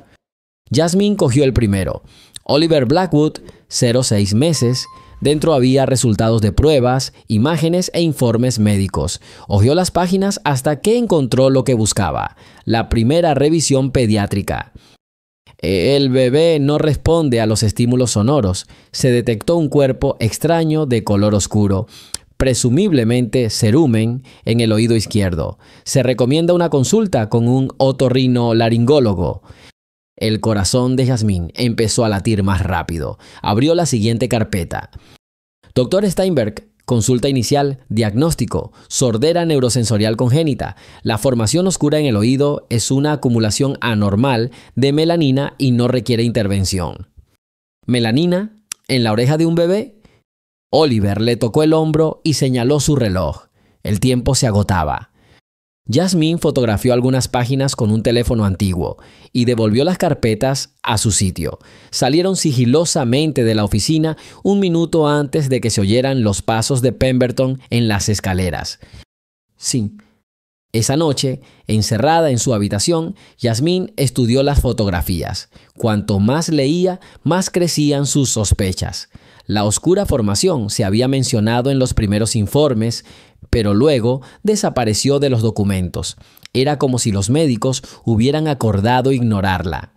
[SPEAKER 1] Jasmine cogió el primero. Oliver Blackwood, 0,6 meses. Dentro había resultados de pruebas, imágenes e informes médicos. Hojeó las páginas hasta que encontró lo que buscaba: la primera revisión pediátrica. El bebé no responde a los estímulos sonoros. Se detectó un cuerpo extraño de color oscuro, presumiblemente cerumen, en el oído izquierdo. Se recomienda una consulta con un otorrinolaringólogo. El corazón de Jasmine empezó a latir más rápido. Abrió la siguiente carpeta. Dr. Steinberg, consulta inicial, diagnóstico, sordera neurosensorial congénita. La formación oscura en el oído es una acumulación anormal de melanina y no requiere intervención. ¿Melanina? ¿En la oreja de un bebé? Oliver le tocó el hombro y señaló su reloj. El tiempo se agotaba. Jasmine fotografió algunas páginas con un teléfono antiguo y devolvió las carpetas a su sitio. Salieron sigilosamente de la oficina 1 minuto antes de que se oyeran los pasos de Pemberton en las escaleras. Sí, Esa noche, encerrada en su habitación, Yasmín estudió las fotografías. Cuanto más leía, más crecían sus sospechas. La oscura formación se había mencionado en los primeros informes, pero luego desapareció de los documentos. Era como si los médicos hubieran acordado ignorarla.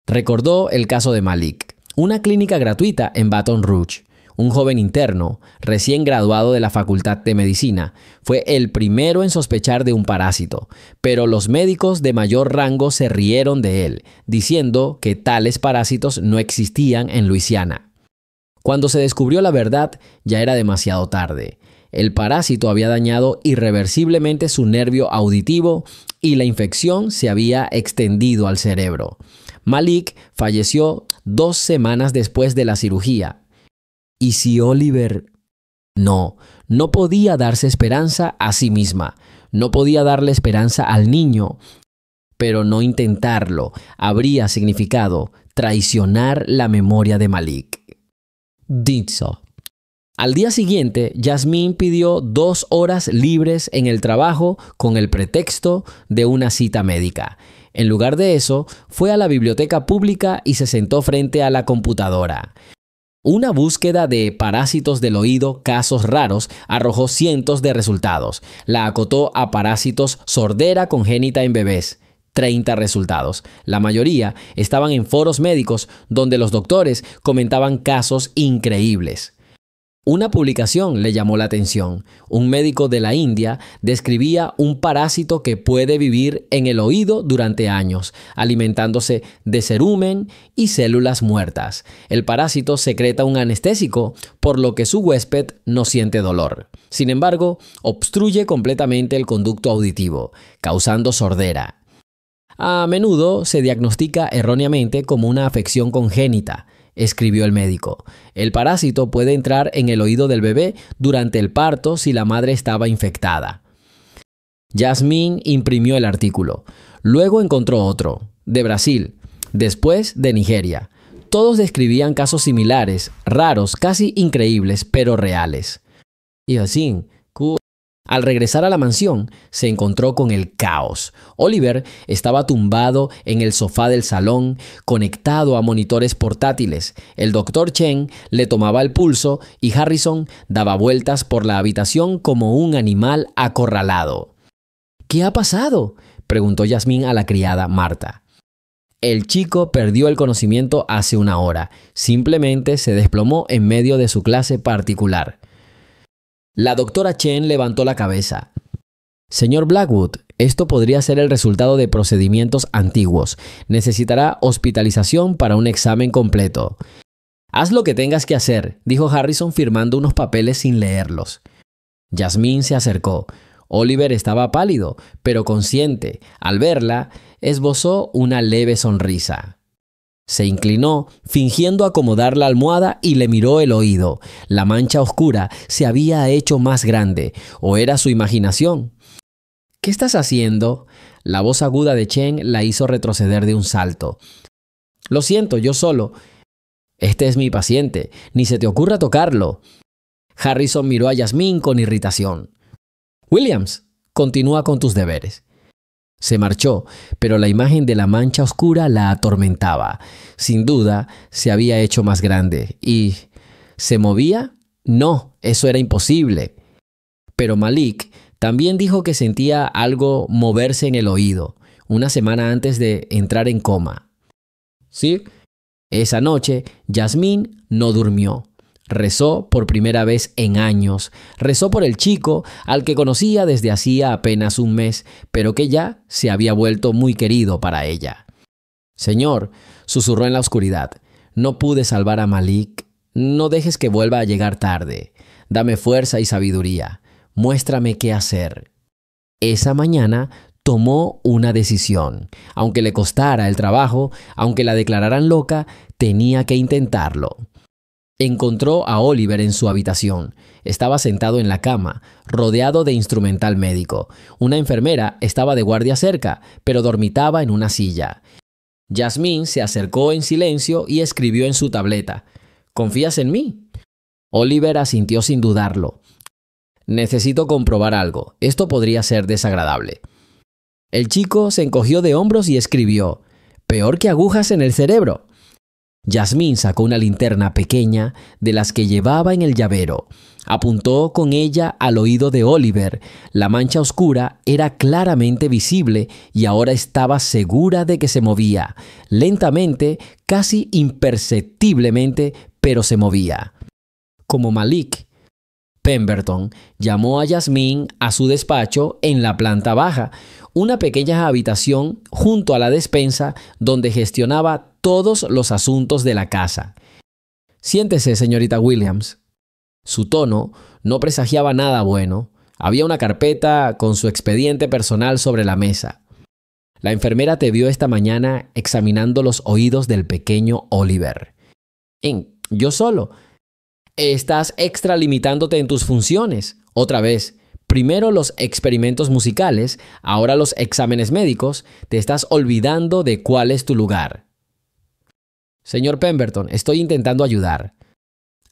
[SPEAKER 1] Recordó el caso de Malik, una clínica gratuita en Baton Rouge. Un joven interno, recién graduado de la Facultad de Medicina, fue el primero en sospechar de un parásito, pero los médicos de mayor rango se rieron de él, diciendo que tales parásitos no existían en Luisiana. Cuando se descubrió la verdad, ya era demasiado tarde. El parásito había dañado irreversiblemente su nervio auditivo y la infección se había extendido al cerebro. Malik falleció 2 semanas después de la cirugía. ¿Y si Oliver? No podía darse esperanza a sí misma. No podía darle esperanza al niño. Pero no intentarlo habría significado traicionar la memoria de Malik. Dicho. Al día siguiente, Yasmín pidió 2 horas libres en el trabajo con el pretexto de una cita médica. En lugar de eso, fue a la biblioteca pública y se sentó frente a la computadora. Una búsqueda de parásitos del oído, casos raros, arrojó cientos de resultados. La acotó a parásitos sordera congénita en bebés. 30 resultados. La mayoría estaban en foros médicos donde los doctores comentaban casos increíbles. Una publicación le llamó la atención. Un médico de la India describía un parásito que puede vivir en el oído durante años, alimentándose de cerumen y células muertas. El parásito secreta un anestésico, por lo que su huésped no siente dolor. Sin embargo, obstruye completamente el conducto auditivo, causando sordera. A menudo se diagnostica erróneamente como una afección congénita, escribió el médico. El parásito puede entrar en el oído del bebé durante el parto si la madre estaba infectada. Yasmín imprimió el artículo. Luego encontró otro, de Brasil, después de Nigeria. Todos describían casos similares, raros, casi increíbles, pero reales. Y así, al regresar a la mansión, se encontró con el caos. Oliver estaba tumbado en el sofá del salón, conectado a monitores portátiles. El Dr. Chen le tomaba el pulso y Harrison daba vueltas por la habitación como un animal acorralado. ¿Qué ha pasado?, preguntó Yasmín a la criada Marta. El chico perdió el conocimiento hace 1 hora. Simplemente se desplomó en medio de su clase particular. La doctora Chen levantó la cabeza. Señor Blackwood, esto podría ser el resultado de procedimientos antiguos. Necesitará hospitalización para un examen completo. Haz lo que tengas que hacer, dijo Harrison firmando unos papeles sin leerlos. Yasmín se acercó. Oliver estaba pálido, pero consciente. Al verla, esbozó una leve sonrisa. Se inclinó, fingiendo acomodar la almohada y le miró el oído. La mancha oscura se había hecho más grande, ¿o era su imaginación? ¿Qué estás haciendo? La voz aguda de Chen la hizo retroceder de un salto. Lo siento, yo solo. Este es mi paciente, ni se te ocurra tocarlo. Harrison miró a Yasmín con irritación. Williams, continúa con tus deberes. Se marchó, pero la imagen de la mancha oscura la atormentaba. Sin duda, se había hecho más grande. ¿Y se movía? No, eso era imposible. Pero Malik también dijo que sentía algo moverse en el oído, 1 semana antes de entrar en coma. ¿Sí? Esa noche, Yasmín no durmió. Rezó por primera vez en años. Rezó por el chico al que conocía desde hacía apenas 1 mes, pero que ya se había vuelto muy querido para ella. Señor, susurró en la oscuridad, no pude salvar a Malik. No dejes que vuelva a llegar tarde. Dame fuerza y sabiduría. Muéstrame qué hacer. Esa mañana tomó una decisión. Aunque le costara el trabajo, aunque la declararan loca, tenía que intentarlo. Encontró a Oliver en su habitación. Estaba sentado en la cama, rodeado de instrumental médico. Una enfermera estaba de guardia cerca, pero dormitaba en una silla. Yasmín se acercó en silencio y escribió en su tableta. ¿Confías en mí? Oliver asintió sin dudarlo. Necesito comprobar algo. Esto podría ser desagradable. El chico se encogió de hombros y escribió: peor que agujas en el cerebro. Yasmín sacó una linterna pequeña de las que llevaba en el llavero. Apuntó con ella al oído de Oliver. La mancha oscura era claramente visible y ahora estaba segura de que se movía. Lentamente, casi imperceptiblemente, pero se movía. Como Malik, Pemberton llamó a Yasmín a su despacho en la planta baja, una pequeña habitación junto a la despensa donde gestionaba todos los asuntos de la casa. Siéntese, señorita Williams. Su tono no presagiaba nada bueno. Había una carpeta con su expediente personal sobre la mesa. La enfermera te vio esta mañana examinando los oídos del pequeño Oliver. ¿Yo solo? Estás extralimitándote en tus funciones. Otra vez, primero los experimentos musicales, ahora los exámenes médicos. Te estás olvidando de cuál es tu lugar. Señor Pemberton, estoy intentando ayudar.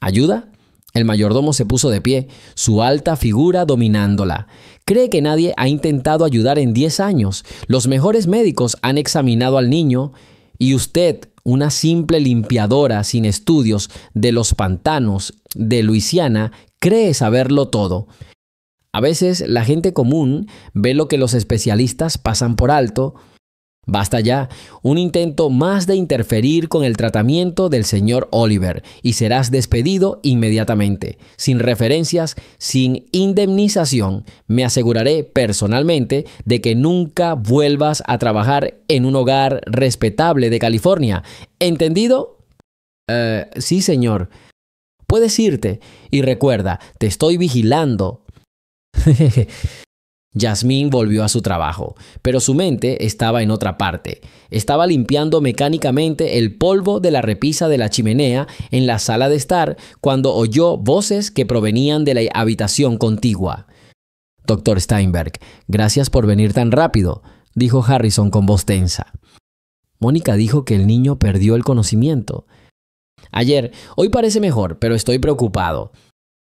[SPEAKER 1] ¿Ayuda? El mayordomo se puso de pie, su alta figura dominándola. Cree que nadie ha intentado ayudar en 10 años. Los mejores médicos han examinado al niño y usted, una simple limpiadora sin estudios de los pantanos de Luisiana, cree saberlo todo. A veces la gente común ve lo que los especialistas pasan por alto. Basta ya, un intento más de interferir con el tratamiento del señor Oliver y serás despedido inmediatamente, sin referencias, sin indemnización. Me aseguraré personalmente de que nunca vuelvas a trabajar en un hogar respetable de California. ¿Entendido? Sí, señor. Puedes irte y recuerda, te estoy vigilando. Yasmín volvió a su trabajo, pero su mente estaba en otra parte. Estaba limpiando mecánicamente el polvo de la repisa de la chimenea en la sala de estar cuando oyó voces que provenían de la habitación contigua. Dr. Steinberg, gracias por venir tan rápido, dijo Harrison con voz tensa. Mónica dijo que el niño perdió el conocimiento. Hoy parece mejor, pero estoy preocupado.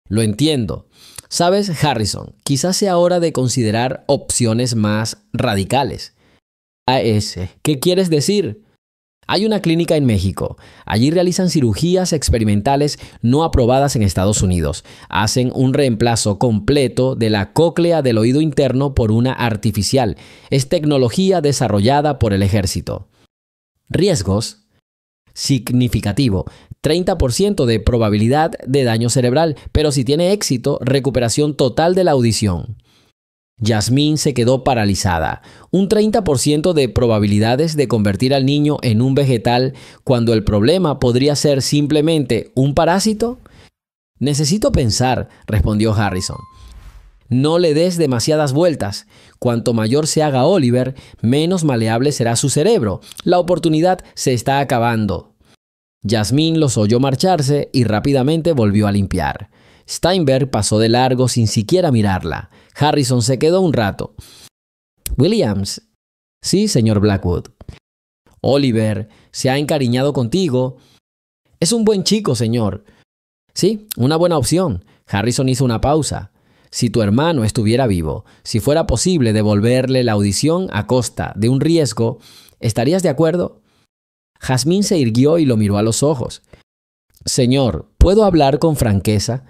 [SPEAKER 1] Lo entiendo. Sabes, Harrison, quizás sea hora de considerar opciones más radicales. ¿Qué quieres decir? Hay una clínica en México. Allí realizan cirugías experimentales no aprobadas en Estados Unidos. Hacen un reemplazo completo de la cóclea del oído interno por una artificial. Es tecnología desarrollada por el ejército. Riesgos. Significativo. 30% de probabilidad de daño cerebral, pero si tiene éxito, recuperación total de la audición. Yasmín se quedó paralizada. Un 30% de probabilidades de convertir al niño en un vegetal cuando el problema podría ser simplemente un parásito. Necesito pensar, respondió Harrison. No le des demasiadas vueltas. Cuanto mayor se haga Oliver, menos maleable será su cerebro. La oportunidad se está acabando. Yasmín los oyó marcharse y rápidamente volvió a limpiar. Steinberg pasó de largo sin siquiera mirarla. Harrison se quedó un rato. Williams. Sí, señor Blackwood. Oliver se ha encariñado contigo. Es un buen chico, señor. Sí, una buena opción. Harrison hizo una pausa. Si tu hermano estuviera vivo, si fuera posible devolverle la audición a costa de un riesgo, ¿estarías de acuerdo? Yasmín se irguió y lo miró a los ojos. Señor, ¿puedo hablar con franqueza?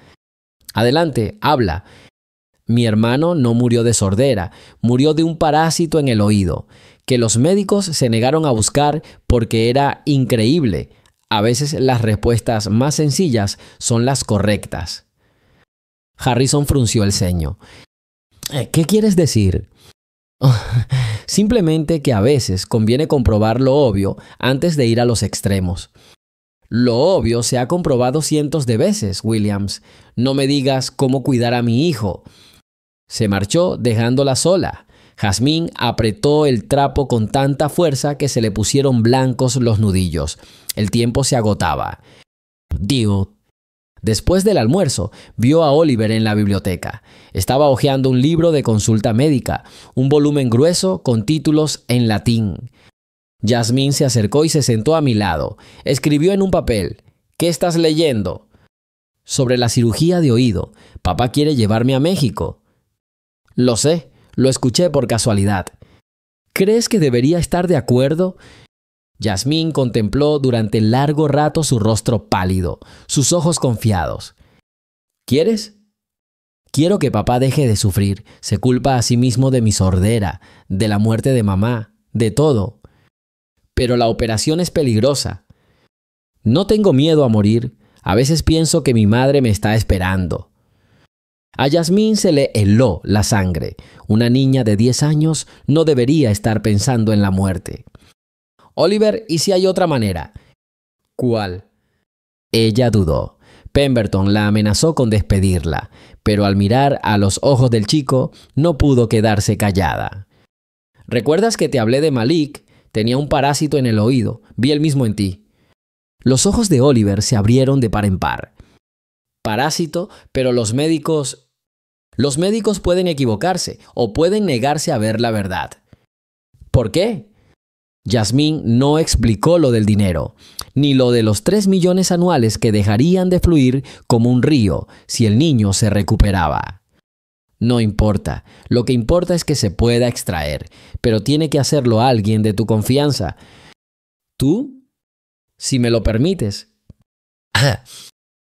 [SPEAKER 1] Adelante, habla. Mi hermano no murió de sordera, murió de un parásito en el oído, que los médicos se negaron a buscar porque era increíble. A veces las respuestas más sencillas son las correctas. Harrison frunció el ceño. ¿Qué quieres decir? Simplemente que a veces conviene comprobar lo obvio antes de ir a los extremos. Lo obvio se ha comprobado cientos de veces, Williams. No me digas cómo cuidar a mi hijo. Se marchó dejándola sola. Yasmín apretó el trapo con tanta fuerza que se le pusieron blancos los nudillos. El tiempo se agotaba. Después del almuerzo, vio a Oliver en la biblioteca. Estaba hojeando un libro de consulta médica, un volumen grueso con títulos en latín. Yasmín se acercó y se sentó a mi lado. Escribió en un papel. ¿Qué estás leyendo? Sobre la cirugía de oído. Papá quiere llevarme a México. Lo sé, lo escuché por casualidad. ¿Crees que debería estar de acuerdo? Yasmín contempló durante largo rato su rostro pálido, sus ojos confiados. ¿Quieres? Quiero que papá deje de sufrir. Se culpa a sí mismo de mi sordera, de la muerte de mamá, de todo. Pero la operación es peligrosa. No tengo miedo a morir. A veces pienso que mi madre me está esperando. A Yasmín se le heló la sangre. Una niña de 10 años no debería estar pensando en la muerte. Oliver, ¿y si hay otra manera? ¿Cuál? Ella dudó. Pemberton la amenazó con despedirla, pero al mirar a los ojos del chico, no pudo quedarse callada. ¿Recuerdas que te hablé de Malik? Tenía un parásito en el oído. Vi el mismo en ti. Los ojos de Oliver se abrieron de par en par. Parásito, pero los médicos pueden equivocarse o pueden negarse a ver la verdad. ¿Por qué? Yasmín no explicó lo del dinero, ni lo de los 3 millones anuales que dejarían de fluir como un río si el niño se recuperaba. No importa, lo que importa es que se pueda extraer, pero tiene que hacerlo alguien de tu confianza. ¿Tú? Si me lo permites.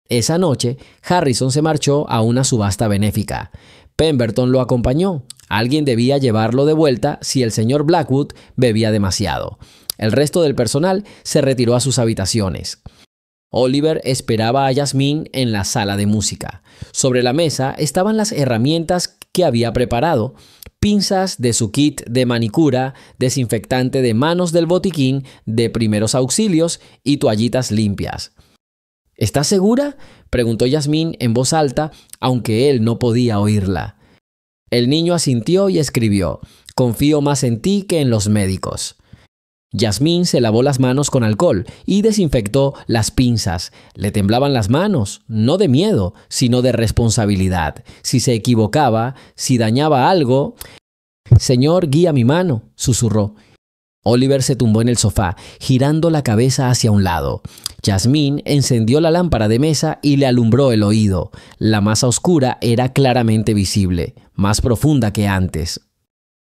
[SPEAKER 1] Esa noche, Harrison se marchó a una subasta benéfica. Pemberton lo acompañó. Alguien debía llevarlo de vuelta si el señor Blackwood bebía demasiado. El resto del personal se retiró a sus habitaciones. Oliver esperaba a Yasmín en la sala de música. Sobre la mesa estaban las herramientas que había preparado: pinzas de su kit de manicura, desinfectante de manos del botiquín de primeros auxilios y toallitas limpias. ¿Estás segura?, preguntó Yasmín en voz alta, aunque él no podía oírla. El niño asintió y escribió: «Confío más en ti que en los médicos». Yasmín se lavó las manos con alcohol y desinfectó las pinzas. Le temblaban las manos, no de miedo, sino de responsabilidad. Si se equivocaba, si dañaba algo... «Señor, guía mi mano», susurró. Oliver se tumbó en el sofá, girando la cabeza hacia un lado. Yasmín encendió la lámpara de mesa y le alumbró el oído. La masa oscura era claramente visible, más profunda que antes.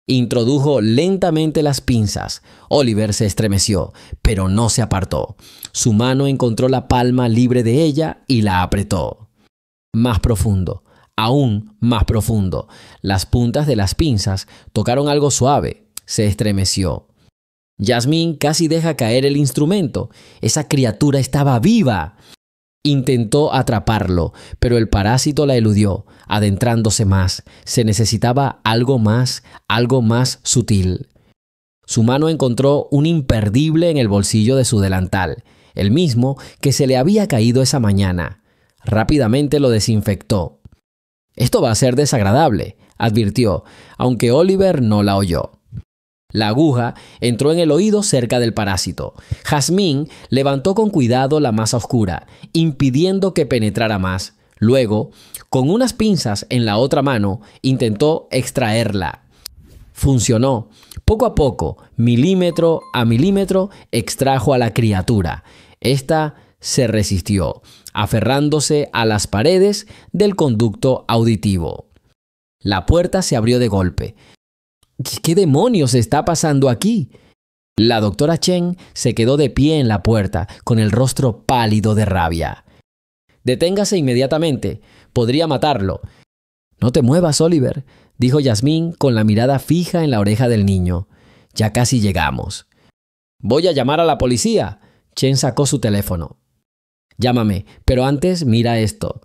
[SPEAKER 1] Introdujo lentamente las pinzas. Oliver se estremeció, pero no se apartó. Su mano encontró la palma libre de ella y la apretó. Más profundo, aún más profundo. Las puntas de las pinzas tocaron algo suave. Se estremeció. Yasmín casi deja caer el instrumento. Esa criatura estaba viva. Intentó atraparlo, pero el parásito la eludió, adentrándose más. Se necesitaba algo más sutil. Su mano encontró un imperdible en el bolsillo de su delantal, el mismo que se le había caído esa mañana. Rápidamente lo desinfectó. «Esto va a ser desagradable», advirtió, aunque Oliver no la oyó. La aguja entró en el oído cerca del parásito. Yasmín levantó con cuidado la masa oscura, impidiendo que penetrara más. Luego, con unas pinzas en la otra mano, intentó extraerla. Funcionó. Poco a poco, milímetro a milímetro, extrajo a la criatura. Esta se resistió, aferrándose a las paredes del conducto auditivo. La puerta se abrió de golpe. ¿Qué demonios está pasando aquí? La doctora Chen se quedó de pie en la puerta, con el rostro pálido de rabia. «Deténgase inmediatamente. Podría matarlo». «No te muevas, Oliver», dijo Yasmín con la mirada fija en la oreja del niño. «Ya casi llegamos». «Voy a llamar a la policía». Chen sacó su teléfono. «Llámame, pero antes mira esto».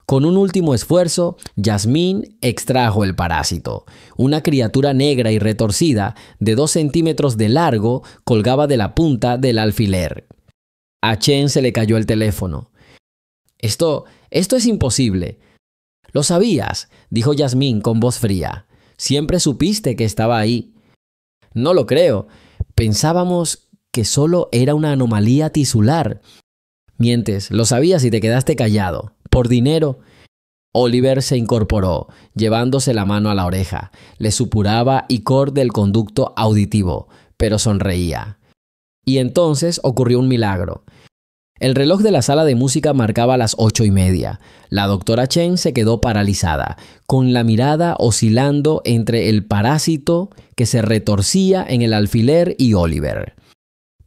[SPEAKER 1] Con un último esfuerzo, Yasmín extrajo el parásito. Una criatura negra y retorcida, de 2 centímetros de largo, colgaba de la punta del alfiler. A Chen se le cayó el teléfono. Esto es imposible». «Lo sabías», dijo Yasmín con voz fría. «Siempre supiste que estaba ahí». «No lo creo. Pensábamos que solo era una anomalía tisular». «Mientes, lo sabías y te quedaste callado. ¿Por dinero?» Oliver se incorporó, llevándose la mano a la oreja. Le supuraba icor del conducto auditivo, pero sonreía. Y entonces ocurrió un milagro. El reloj de la sala de música marcaba las 8:30. La doctora Chen se quedó paralizada, con la mirada oscilando entre el parásito que se retorcía en el alfiler y Oliver.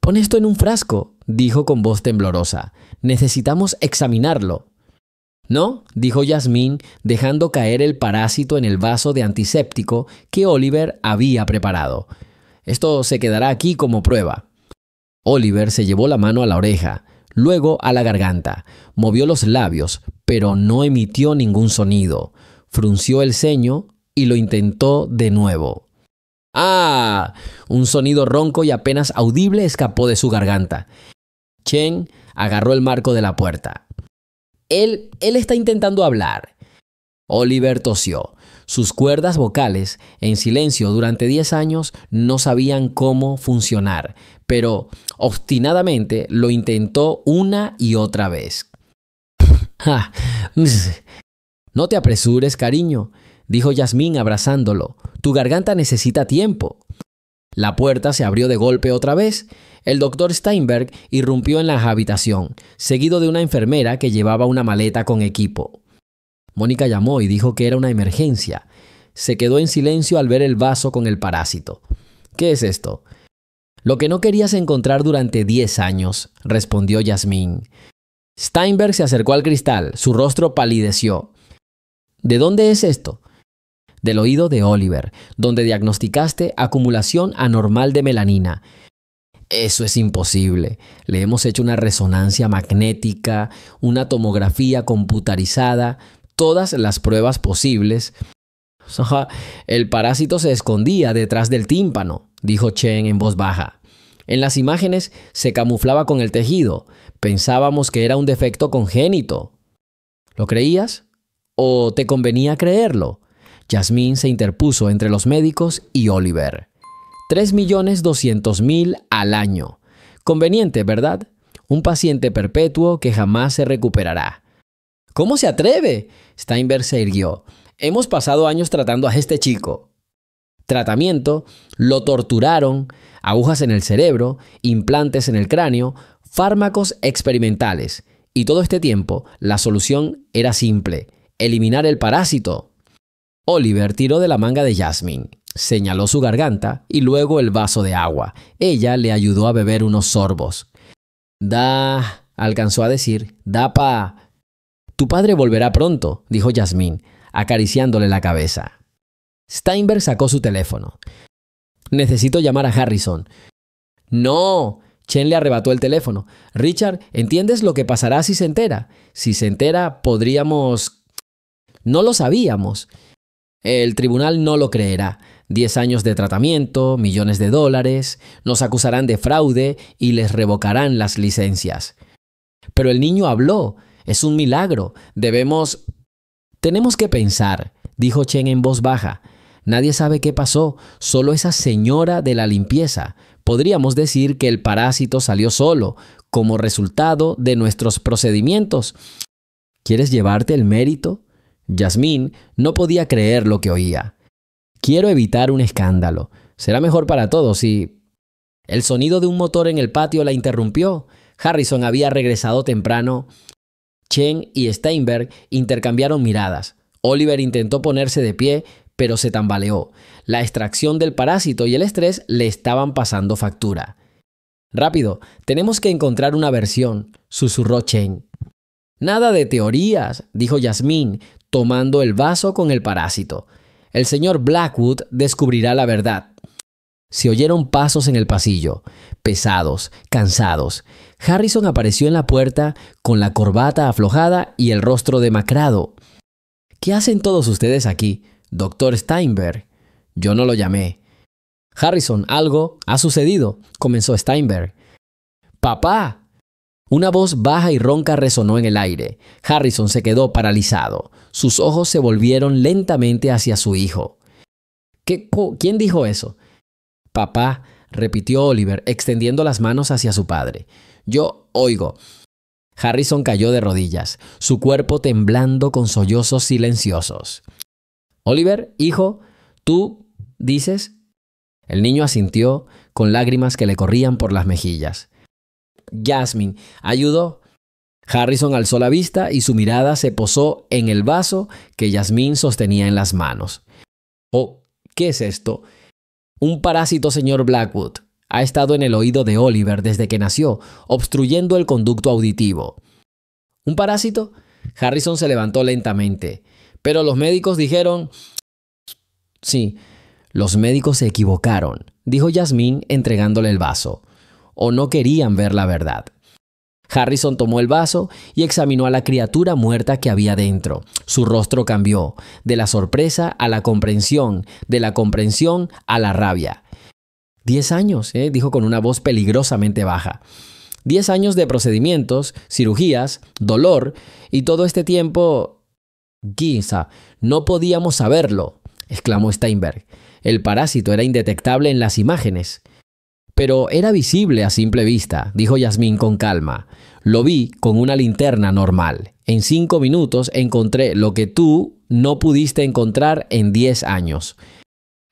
[SPEAKER 1] «Pon esto en un frasco», dijo con voz temblorosa. «Necesitamos examinarlo». «No», dijo Yasmín, dejando caer el parásito en el vaso de antiséptico que Oliver había preparado. «Esto se quedará aquí como prueba». Oliver se llevó la mano a la oreja, luego a la garganta, movió los labios, pero no emitió ningún sonido. Frunció el ceño y lo intentó de nuevo. ¡Ah! Un sonido ronco y apenas audible escapó de su garganta. Chen agarró el marco de la puerta. Él está intentando hablar. Oliver tosió. Sus cuerdas vocales, en silencio durante 10 años, no sabían cómo funcionar, pero obstinadamente lo intentó una y otra vez. «No te apresures, cariño», dijo Yasmín abrazándolo. «Tu garganta necesita tiempo». La puerta se abrió de golpe otra vez. El doctor Steinberg irrumpió en la habitación, seguido de una enfermera que llevaba una maleta con equipo. Mónica llamó y dijo que era una emergencia. Se quedó en silencio al ver el vaso con el parásito. «¿Qué es esto?» «Lo que no querías encontrar durante 10 años», respondió Yasmín. Steinberg se acercó al cristal. Su rostro palideció. «¿De dónde es esto?» «Del oído de Oliver, donde diagnosticaste acumulación anormal de melanina». «Eso es imposible. Le hemos hecho una resonancia magnética, una tomografía computarizada, todas las pruebas posibles». «El parásito se escondía detrás del tímpano», dijo Chen en voz baja. «En las imágenes se camuflaba con el tejido. Pensábamos que era un defecto congénito». «¿Lo creías? ¿O te convenía creerlo?» Yasmín se interpuso entre los médicos y Oliver. 3.200.000 al año. Conveniente, ¿verdad? Un paciente perpetuo que jamás se recuperará. «¿Cómo se atreve?» Steinberg se irguió. «Hemos pasado años tratando a este chico». Tratamiento, lo torturaron, agujas en el cerebro, implantes en el cráneo, fármacos experimentales. Y todo este tiempo, la solución era simple: eliminar el parásito. Oliver tiró de la manga de Yasmín, señaló su garganta y luego el vaso de agua. Ella le ayudó a beber unos sorbos. «Da», alcanzó a decir, «da pa». «Tu padre volverá pronto», dijo Yasmín, acariciándole la cabeza. Steinberg sacó su teléfono. «Necesito llamar a Harrison». «No», Chen le arrebató el teléfono. «Richard, ¿entiendes lo que pasará si se entera? Si se entera, podríamos...» «No lo sabíamos». «El tribunal no lo creerá. 10 años de tratamiento, millones de dólares, nos acusarán de fraude y les revocarán las licencias». «Pero el niño habló. Es un milagro. Tenemos que pensar», dijo Chen en voz baja. «Nadie sabe qué pasó, solo esa señora de la limpieza. Podríamos decir que el parásito salió solo, como resultado de nuestros procedimientos. ¿Quieres llevarte el mérito?» Yasmín no podía creer lo que oía. «Quiero evitar un escándalo. Será mejor para todos y...» El sonido de un motor en el patio la interrumpió. Harrison había regresado temprano. Chen y Steinberg intercambiaron miradas. Oliver intentó ponerse de pie, pero se tambaleó. La extracción del parásito y el estrés le estaban pasando factura. «Rápido, tenemos que encontrar una versión», susurró Chen. «Nada de teorías», dijo Yasmín, tomando el vaso con el parásito. «El señor Blackwood descubrirá la verdad». Se oyeron pasos en el pasillo, pesados, cansados. Harrison apareció en la puerta con la corbata aflojada y el rostro demacrado. «¿Qué hacen todos ustedes aquí, doctor Steinberg?» «Yo no lo llamé». «Harrison, algo ha sucedido», comenzó Steinberg. «¡Papá!». Una voz baja y ronca resonó en el aire. Harrison se quedó paralizado. Sus ojos se volvieron lentamente hacia su hijo. ¿Quién dijo eso?» «Papá», repitió Oliver, extendiendo las manos hacia su padre. «Yo oigo». Harrison cayó de rodillas, su cuerpo temblando con sollozos silenciosos. «Oliver, hijo, ¿tú dices?» El niño asintió con lágrimas que le corrían por las mejillas. «Yasmín, ayudó». Harrison alzó la vista y su mirada se posó en el vaso que Yasmín sostenía en las manos. «Oh, ¿qué es esto?» «Un parásito, señor Blackwood. Ha estado en el oído de Oliver desde que nació, obstruyendo el conducto auditivo». «¿Un parásito?» Harrison se levantó lentamente. «Pero los médicos dijeron...» «Sí, los médicos se equivocaron», dijo Yasmín entregándole el vaso. «O no querían ver la verdad». Harrison tomó el vaso y examinó a la criatura muerta que había dentro. Su rostro cambió, de la sorpresa a la comprensión, de la comprensión a la rabia. 10 años, dijo con una voz peligrosamente baja. 10 años de procedimientos, cirugías, dolor, y todo este tiempo... «Quizá, no podíamos saberlo», exclamó Steinberg. «El parásito era indetectable en las imágenes». «Pero era visible a simple vista», dijo Yasmín con calma. «Lo vi con una linterna normal. En 5 minutos encontré lo que tú no pudiste encontrar en 10 años».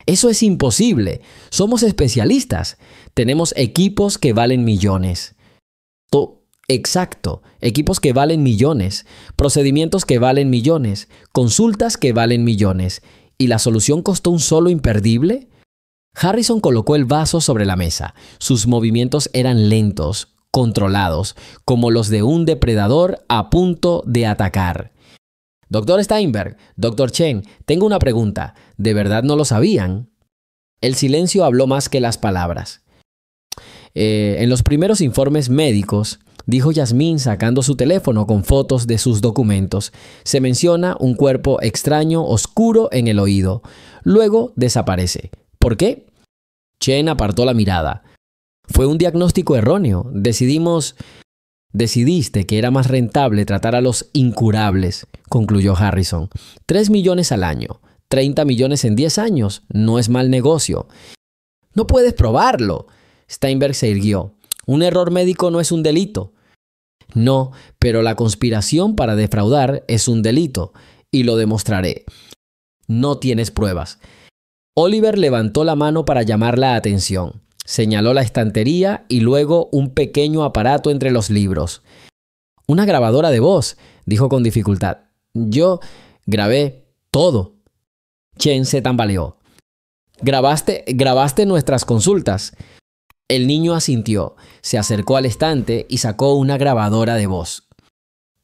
[SPEAKER 1] «Eso es imposible. Somos especialistas. Tenemos equipos que valen millones». «Exacto. Equipos que valen millones. Procedimientos que valen millones. Consultas que valen millones. ¿Y la solución costó un solo imperdible?» Harrison colocó el vaso sobre la mesa. Sus movimientos eran lentos, controlados, como los de un depredador a punto de atacar. «Doctor Steinberg, Dr. Chen, tengo una pregunta. ¿De verdad no lo sabían?» El silencio habló más que las palabras. En los primeros informes médicos, dijo Yasmín sacando su teléfono con fotos de sus documentos, se menciona un cuerpo extraño oscuro en el oído. Luego desaparece. ¿Por qué? Chen apartó la mirada. «Fue un diagnóstico erróneo. Decidiste que era más rentable tratar a los incurables», concluyó Harrison. 3 millones al año. 30 millones en 10 años. No es mal negocio. «No puedes probarlo». Steinberg se irguió. «Un error médico no es un delito». «No, pero la conspiración para defraudar es un delito. Y lo demostraré». «No tienes pruebas». Oliver levantó la mano para llamar la atención. Señaló la estantería y luego un pequeño aparato entre los libros. «Una grabadora de voz», dijo con dificultad. «Yo grabé todo». Chen se tambaleó. «¿Grabaste nuestras consultas?» El niño asintió, se acercó al estante y sacó una grabadora de voz.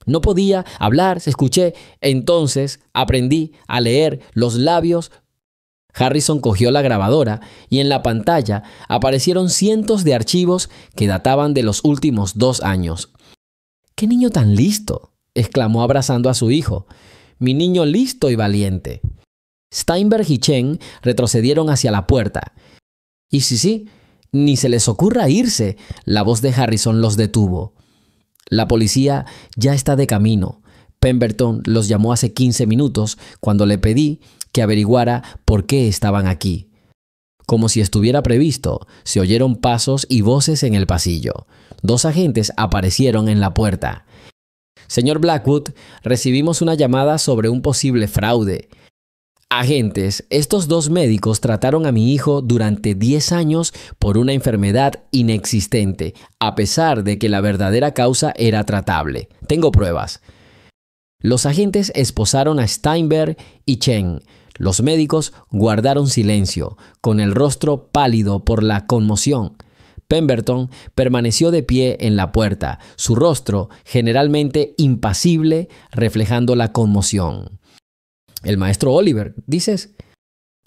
[SPEAKER 1] «No podía hablar, escuché. Entonces aprendí a leer los labios». Harrison cogió la grabadora y en la pantalla aparecieron cientos de archivos que databan de los últimos 2 años. «¡Qué niño tan listo!», exclamó abrazando a su hijo. «Mi niño listo y valiente». Steinberg y Chen retrocedieron hacia la puerta. «Y sí, ni se les ocurra irse», la voz de Harrison los detuvo. «La policía ya está de camino. Pemberton los llamó hace 15 minutos cuando le pedí que averiguara por qué estaban aquí». Como si estuviera previsto, se oyeron pasos y voces en el pasillo. 2 agentes aparecieron en la puerta. «Señor Blackwood, recibimos una llamada sobre un posible fraude». «Agentes, estos 2 médicos trataron a mi hijo durante 10 años por una enfermedad inexistente, a pesar de que la verdadera causa era tratable. Tengo pruebas». Los agentes esposaron a Steinberg y Chen. Los médicos guardaron silencio, con el rostro pálido por la conmoción. Pemberton permaneció de pie en la puerta, su rostro generalmente impasible, reflejando la conmoción. «¿El maestro Oliver, dices?»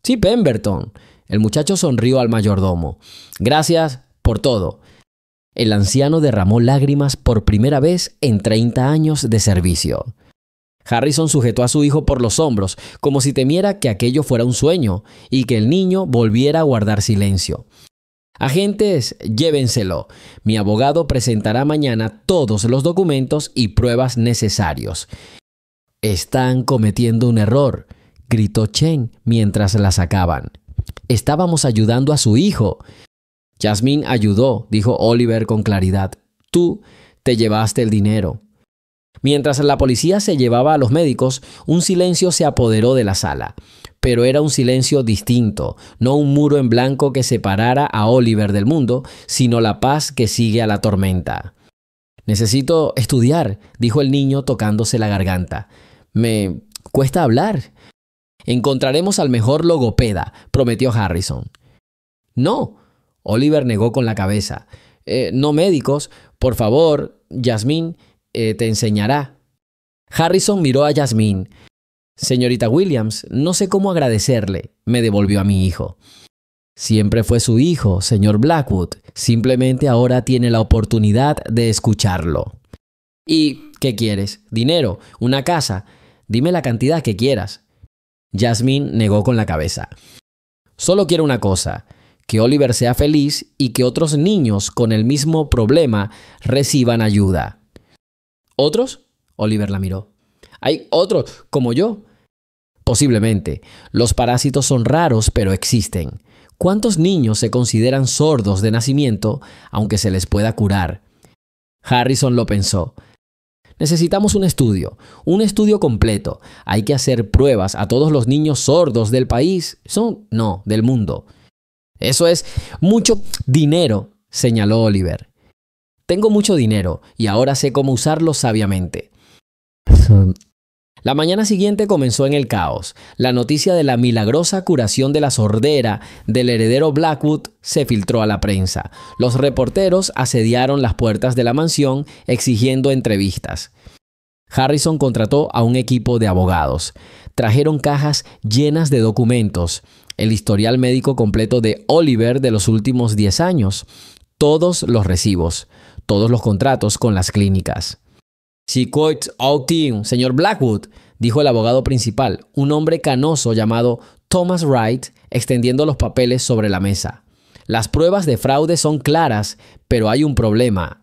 [SPEAKER 1] «Sí, Pemberton». El muchacho sonrió al mayordomo. «Gracias por todo». El anciano derramó lágrimas por primera vez en 30 años de servicio. Harrison sujetó a su hijo por los hombros, como si temiera que aquello fuera un sueño y que el niño volviera a guardar silencio. «Agentes, llévenselo. Mi abogado presentará mañana todos los documentos y pruebas necesarios». «Están cometiendo un error», gritó Chen mientras la sacaban. «Estábamos ayudando a su hijo». «Yasmín ayudó», dijo Oliver con claridad. «Tú te llevaste el dinero». Mientras la policía se llevaba a los médicos, un silencio se apoderó de la sala. Pero era un silencio distinto, no un muro en blanco que separara a Oliver del mundo, sino la paz que sigue a la tormenta. Necesito estudiar, dijo el niño tocándose la garganta. Me cuesta hablar. Encontraremos al mejor logopeda, prometió Harrison. No, Oliver negó con la cabeza. No médicos, por favor, Jasmine te enseñará. Harrison miró a Jasmine. Señorita Williams, no sé cómo agradecerle, me devolvió a mi hijo. Siempre fue su hijo, señor Blackwood. Simplemente ahora tiene la oportunidad de escucharlo. ¿Y qué quieres? ¿Dinero? ¿Una casa? Dime la cantidad que quieras. Jasmine negó con la cabeza. Solo quiero una cosa, que Oliver sea feliz y que otros niños con el mismo problema reciban ayuda. ¿Otros? Oliver la miró. ¿Hay otros como yo? Posiblemente. Los parásitos son raros, pero existen. ¿Cuántos niños se consideran sordos de nacimiento, aunque se les pueda curar? Harrison lo pensó. Necesitamos un estudio completo. Hay que hacer pruebas a todos los niños sordos del país. No, del mundo. Eso es mucho dinero, señaló Oliver. Tengo mucho dinero y ahora sé cómo usarlo sabiamente. La mañana siguiente comenzó en el caos. La noticia de la milagrosa curación de la sordera del heredero Blackwood se filtró a la prensa. Los reporteros asediaron las puertas de la mansión exigiendo entrevistas. Harrison contrató a un equipo de abogados. Trajeron cajas llenas de documentos, el historial médico completo de Oliver de los últimos 10 años, todos los recibos, todos los contratos con las clínicas. Señor Blackwood, dijo el abogado principal, un hombre canoso llamado Thomas Wright, extendiendo los papeles sobre la mesa. Las pruebas de fraude son claras, pero hay un problema.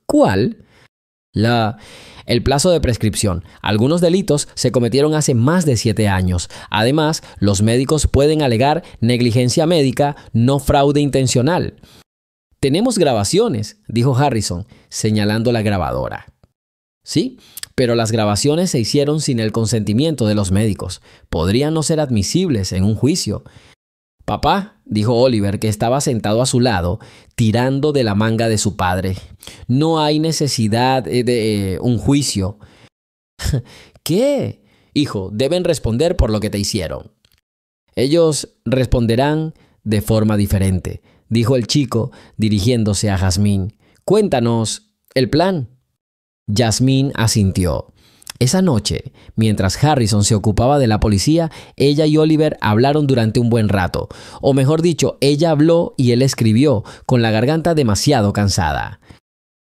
[SPEAKER 1] ¿Cuál? El plazo de prescripción. Algunos delitos se cometieron hace más de 7 años. Además, los médicos pueden alegar negligencia médica, no fraude intencional. Tenemos grabaciones, dijo Harrison, señalando la grabadora. Sí, pero las grabaciones se hicieron sin el consentimiento de los médicos. Podrían no ser admisibles en un juicio. Papá, dijo Oliver, que estaba sentado a su lado, tirando de la manga de su padre. No hay necesidad de un juicio. ¿Qué? Hijo, deben responder por lo que te hicieron. Ellos responderán de forma diferente, dijo el chico, dirigiéndose a Jasmine. Cuéntanos el plan. Jasmine asintió. Esa noche, mientras Harrison se ocupaba de la policía, ella y Oliver hablaron durante un buen rato. O mejor dicho, ella habló y él escribió, con la garganta demasiado cansada.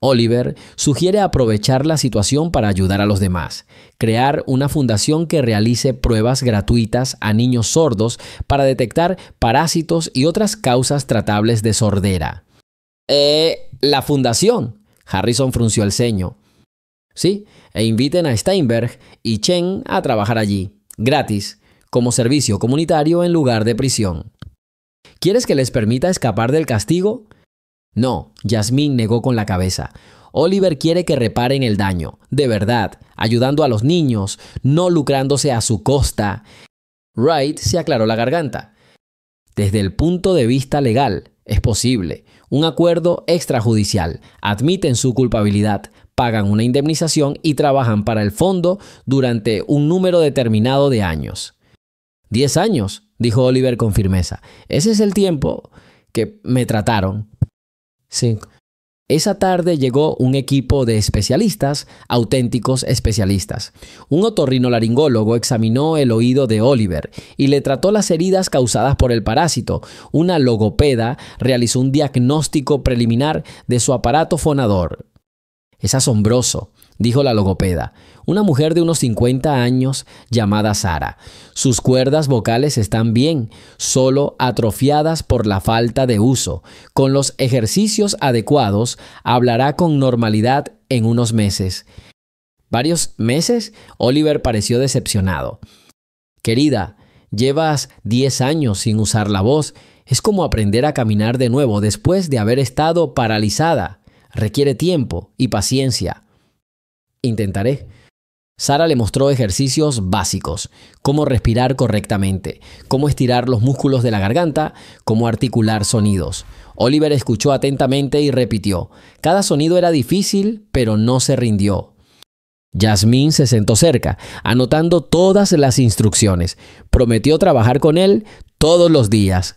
[SPEAKER 1] Oliver sugiere aprovechar la situación para ayudar a los demás. Crear una fundación que realice pruebas gratuitas a niños sordos para detectar parásitos y otras causas tratables de sordera. La fundación. Harrison frunció el ceño. Sí, e inviten a Steinberg y Chen a trabajar allí, gratis, como servicio comunitario en lugar de prisión. ¿Quieres que les permita escapar del castigo? No, Jasmine negó con la cabeza. Oliver quiere que reparen el daño, de verdad, ayudando a los niños, no lucrándose a su costa. Wright se aclaró la garganta. Desde el punto de vista legal, es posible. Un acuerdo extrajudicial. Admiten su culpabilidad, pagan una indemnización y trabajan para el fondo durante un número determinado de años. 10 años, dijo Oliver con firmeza. Ese es el tiempo que me trataron. Sí. Esa tarde llegó un equipo de especialistas, auténticos especialistas. Un otorrinolaringólogo examinó el oído de Oliver y le trató las heridas causadas por el parásito. Una logopeda realizó un diagnóstico preliminar de su aparato fonador. Es asombroso, dijo la logopeda, una mujer de unos 50 años llamada Sara. Sus cuerdas vocales están bien, solo atrofiadas por la falta de uso. Con los ejercicios adecuados, hablará con normalidad en unos meses. ¿Varios meses? Oliver pareció decepcionado. Querida, llevas 10 años sin usar la voz. Es como aprender a caminar de nuevo después de haber estado paralizada. Requiere tiempo y paciencia. Intentaré. Sara le mostró ejercicios básicos, cómo respirar correctamente, cómo estirar los músculos de la garganta, cómo articular sonidos. Oliver escuchó atentamente y repitió. Cada sonido era difícil, pero no se rindió. Jasmine se sentó cerca, anotando todas las instrucciones. Prometió trabajar con él todos los días.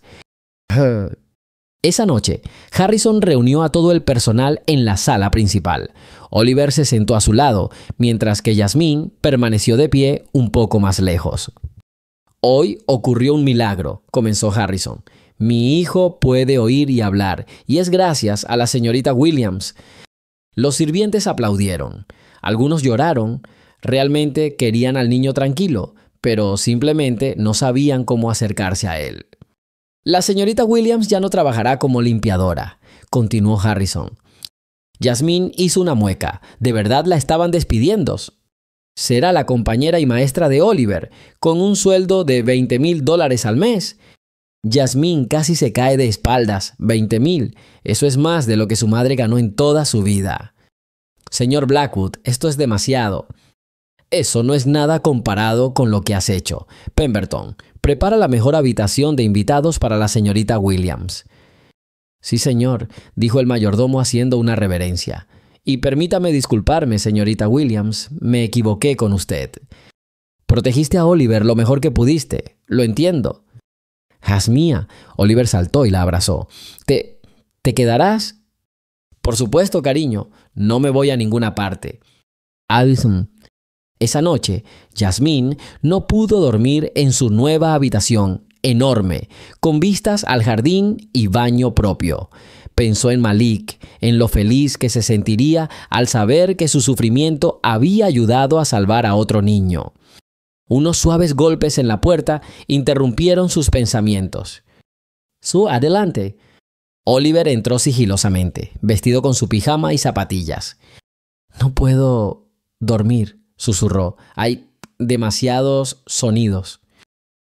[SPEAKER 1] Esa noche, Harrison reunió a todo el personal en la sala principal. Oliver se sentó a su lado, mientras que Jasmine permaneció de pie un poco más lejos. Hoy ocurrió un milagro, comenzó Harrison. Mi hijo puede oír y hablar, y es gracias a la señorita Williams. Los sirvientes aplaudieron. Algunos lloraron. Realmente querían al niño tranquilo, pero simplemente no sabían cómo acercarse a él. La señorita Williams ya no trabajará como limpiadora, continuó Harrison. Jasmine hizo una mueca. ¿De verdad la estaban despidiendo? Será la compañera y maestra de Oliver, con un sueldo de $20,000 al mes. Jasmine casi se cae de espaldas. 20,000. Eso es más de lo que su madre ganó en toda su vida. Señor Blackwood, esto es demasiado. Eso no es nada comparado con lo que has hecho. Pemberton, prepara la mejor habitación de invitados para la señorita Williams. Sí, señor, dijo el mayordomo haciendo una reverencia. Y permítame disculparme, señorita Williams, me equivoqué con usted. Protegiste a Oliver lo mejor que pudiste, lo entiendo. Haz mía. Oliver saltó y la abrazó. ¿Te quedarás? Por supuesto, cariño, no me voy a ninguna parte. Addison. Esa noche, Jasmine no pudo dormir en su nueva habitación, enorme, con vistas al jardín y baño propio. Pensó en Malik, en lo feliz que se sentiría al saber que su sufrimiento había ayudado a salvar a otro niño. Unos suaves golpes en la puerta interrumpieron sus pensamientos. Adelante. Oliver entró sigilosamente, vestido con su pijama y zapatillas. No puedo dormir, susurró. Hay demasiados sonidos.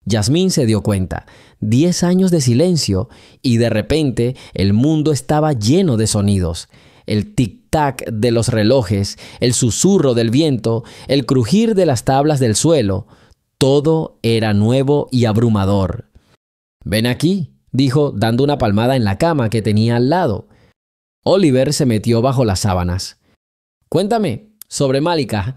[SPEAKER 1] Jasmine se dio cuenta. 10 años de silencio y de repente el mundo estaba lleno de sonidos. El tic-tac de los relojes, el susurro del viento, el crujir de las tablas del suelo. Todo era nuevo y abrumador. «Ven aquí», dijo, dando una palmada en la cama que tenía al lado. Oliver se metió bajo las sábanas. «Cuéntame sobre Malika».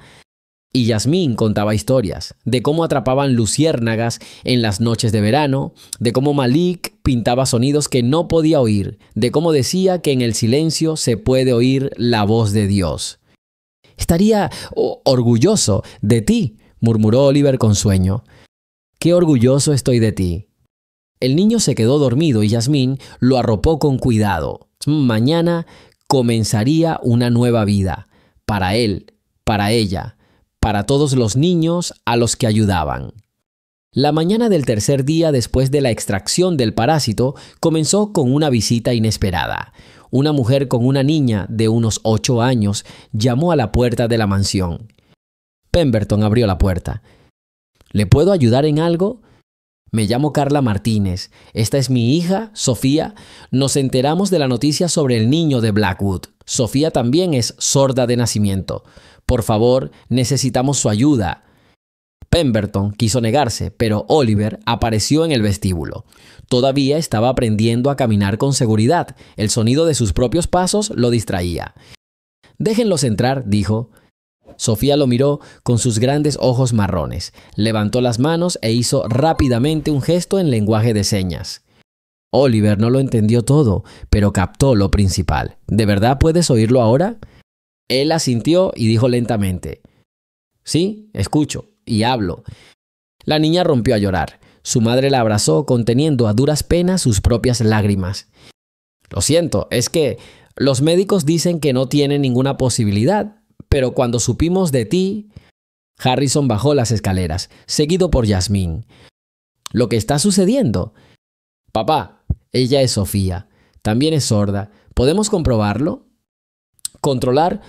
[SPEAKER 1] Y Jasmine contaba historias de cómo atrapaban luciérnagas en las noches de verano, de cómo Malik pintaba sonidos que no podía oír, de cómo decía que en el silencio se puede oír la voz de Dios. «Estaría orgulloso de ti», murmuró Oliver con sueño. «Qué orgulloso estoy de ti». El niño se quedó dormido y Jasmine lo arropó con cuidado. Mañana comenzaría una nueva vida, para él, para ella, para todos los niños a los que ayudaban. La mañana del tercer día después de la extracción del parásito comenzó con una visita inesperada. Una mujer con una niña de unos 8 años llamó a la puerta de la mansión. Pemberton abrió la puerta. «¿Le puedo ayudar en algo?» «Me llamo Carla Martínez. Esta es mi hija, Sofía. Nos enteramos de la noticia sobre el niño de Blackwood. Sofía también es sorda de nacimiento. Por favor, necesitamos su ayuda». Pemberton quiso negarse, pero Oliver apareció en el vestíbulo. Todavía estaba aprendiendo a caminar con seguridad. El sonido de sus propios pasos lo distraía. «Déjenlos entrar», dijo. Sofía lo miró con sus grandes ojos marrones, levantó las manos e hizo rápidamente un gesto en lenguaje de señas. Oliver no lo entendió todo, pero captó lo principal. «¿De verdad puedes oírlo ahora?» Él asintió y dijo lentamente: «Sí, escucho y hablo». La niña rompió a llorar. Su madre la abrazó conteniendo a duras penas sus propias lágrimas. «Lo siento, es que los médicos dicen que no tiene ninguna posibilidad. Pero cuando supimos de ti...» Harrison bajó las escaleras, seguido por Jasmine. «¿Lo que está sucediendo?» «Papá, ella es Sofía. También es sorda. ¿Podemos comprobarlo?» «¿Controlar?»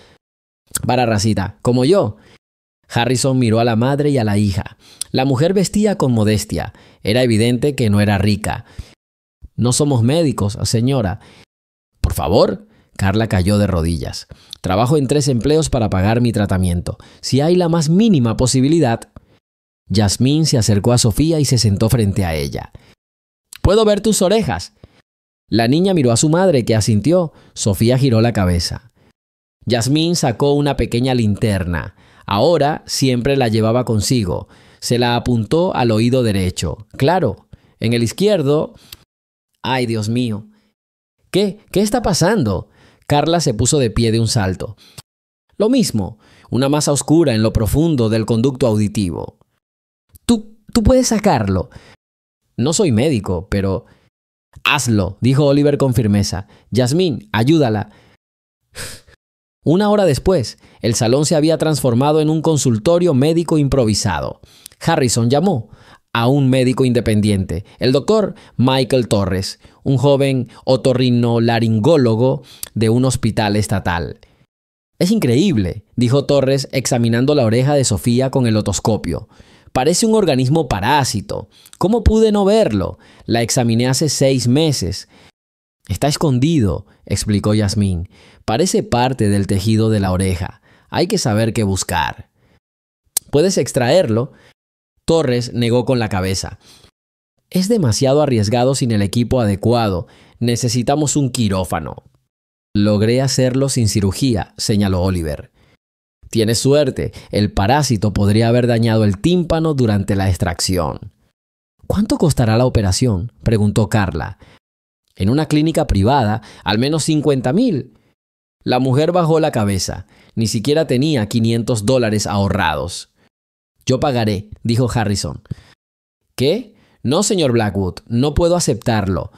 [SPEAKER 1] «Bararracita, como yo». Harrison miró a la madre y a la hija. La mujer vestía con modestia. Era evidente que no era rica. «No somos médicos, señora». «Por favor», Carla cayó de rodillas. Trabajo en 3 empleos para pagar mi tratamiento. Si hay la más mínima posibilidad. Yasmín se acercó a Sofía y se sentó frente a ella. ¿Puedo ver tus orejas? La niña miró a su madre, que asintió. Sofía giró la cabeza. Yasmín sacó una pequeña linterna. Ahora siempre la llevaba consigo. Se la apuntó al oído derecho. Claro, en el izquierdo... ¡Ay, Dios mío! ¿Qué está pasando? Carla se puso de pie de un salto. Lo mismo, una masa oscura en lo profundo del conducto auditivo. Tú puedes sacarlo. No soy médico, pero... Hazlo, dijo Oliver con firmeza. Yasmín, ayúdala. 1 hora después, el salón se había transformado en un consultorio médico improvisado. Harrison llamó a un médico independiente, el doctor Michael Torres, un joven otorrinolaringólogo de un hospital estatal. Es increíble, dijo Torres examinando la oreja de Sofía con el otoscopio. Parece un organismo parásito. ¿Cómo pude no verlo? La examiné hace 6 meses. Está escondido, explicó Yasmín. Parece parte del tejido de la oreja. Hay que saber qué buscar. ¿Puedes extraerlo? Torres negó con la cabeza. Es demasiado arriesgado sin el equipo adecuado. Necesitamos un quirófano. Logré hacerlo sin cirugía, señaló Oliver. Tienes suerte, el parásito podría haber dañado el tímpano durante la extracción. ¿Cuánto costará la operación?, preguntó Carla. En una clínica privada, al menos 50,000. La mujer bajó la cabeza. Ni siquiera tenía $500 ahorrados. Yo pagaré, dijo Harrison. ¿Qué? No, señor Blackwood, no puedo aceptarlo.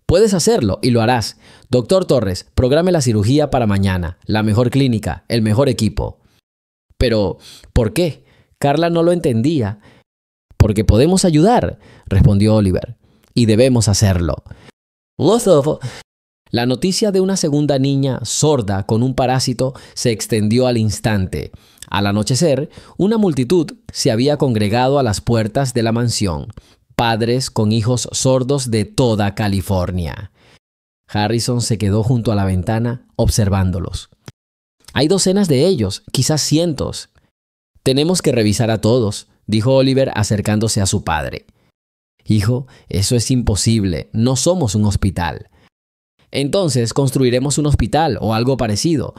[SPEAKER 1] Puedes hacerlo y lo harás. Doctor Torres, programe la cirugía para mañana. La mejor clínica, el mejor equipo. Pero, ¿por qué? Carla no lo entendía. Porque podemos ayudar, respondió Oliver. Y debemos hacerlo. La noticia de una segunda niña sorda con un parásito se extendió al instante. Al anochecer, una multitud se había congregado a las puertas de la mansión. Padres con hijos sordos de toda California. Harrison se quedó junto a la ventana observándolos. Hay docenas de ellos, quizás cientos. Tenemos que revisar a todos, dijo Oliver acercándose a su padre. Hijo, eso es imposible, no somos un hospital. Entonces construiremos un hospital o algo parecido.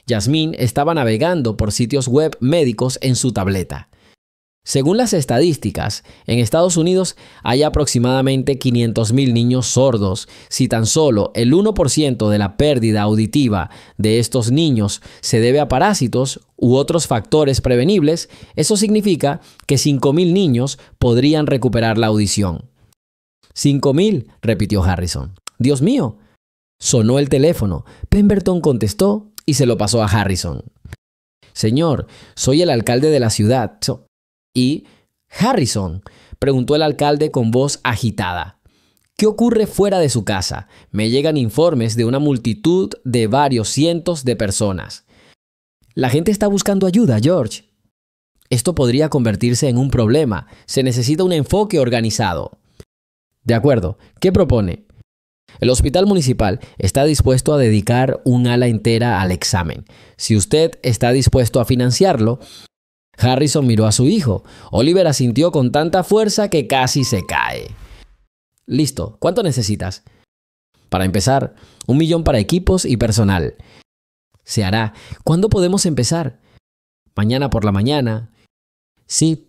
[SPEAKER 1] Yasmín estaba navegando por sitios web médicos en su tableta. Según las estadísticas, en Estados Unidos hay aproximadamente 500,000 niños sordos. Si tan solo el 1% de la pérdida auditiva de estos niños se debe a parásitos u otros factores prevenibles, eso significa que 5,000 niños podrían recuperar la audición. 5,000, repitió Harrison. Dios mío. Sonó el teléfono. Pemberton contestó y se lo pasó a Harrison. Señor, soy el alcalde de la ciudad. ¿Y Harrison?, preguntó el alcalde con voz agitada. ¿Qué ocurre fuera de su casa? Me llegan informes de una multitud de varios cientos de personas. La gente está buscando ayuda, George. Esto podría convertirse en un problema. Se necesita un enfoque organizado. De acuerdo. ¿Qué propone? El hospital municipal está dispuesto a dedicar un ala entera al examen. Si usted está dispuesto a financiarlo... Harrison miró a su hijo. Oliver asintió con tanta fuerza que casi se cae. Listo. ¿Cuánto necesitas? Para empezar, 1 millón para equipos y personal. Se hará. ¿Cuándo podemos empezar? Mañana por la mañana. Sí.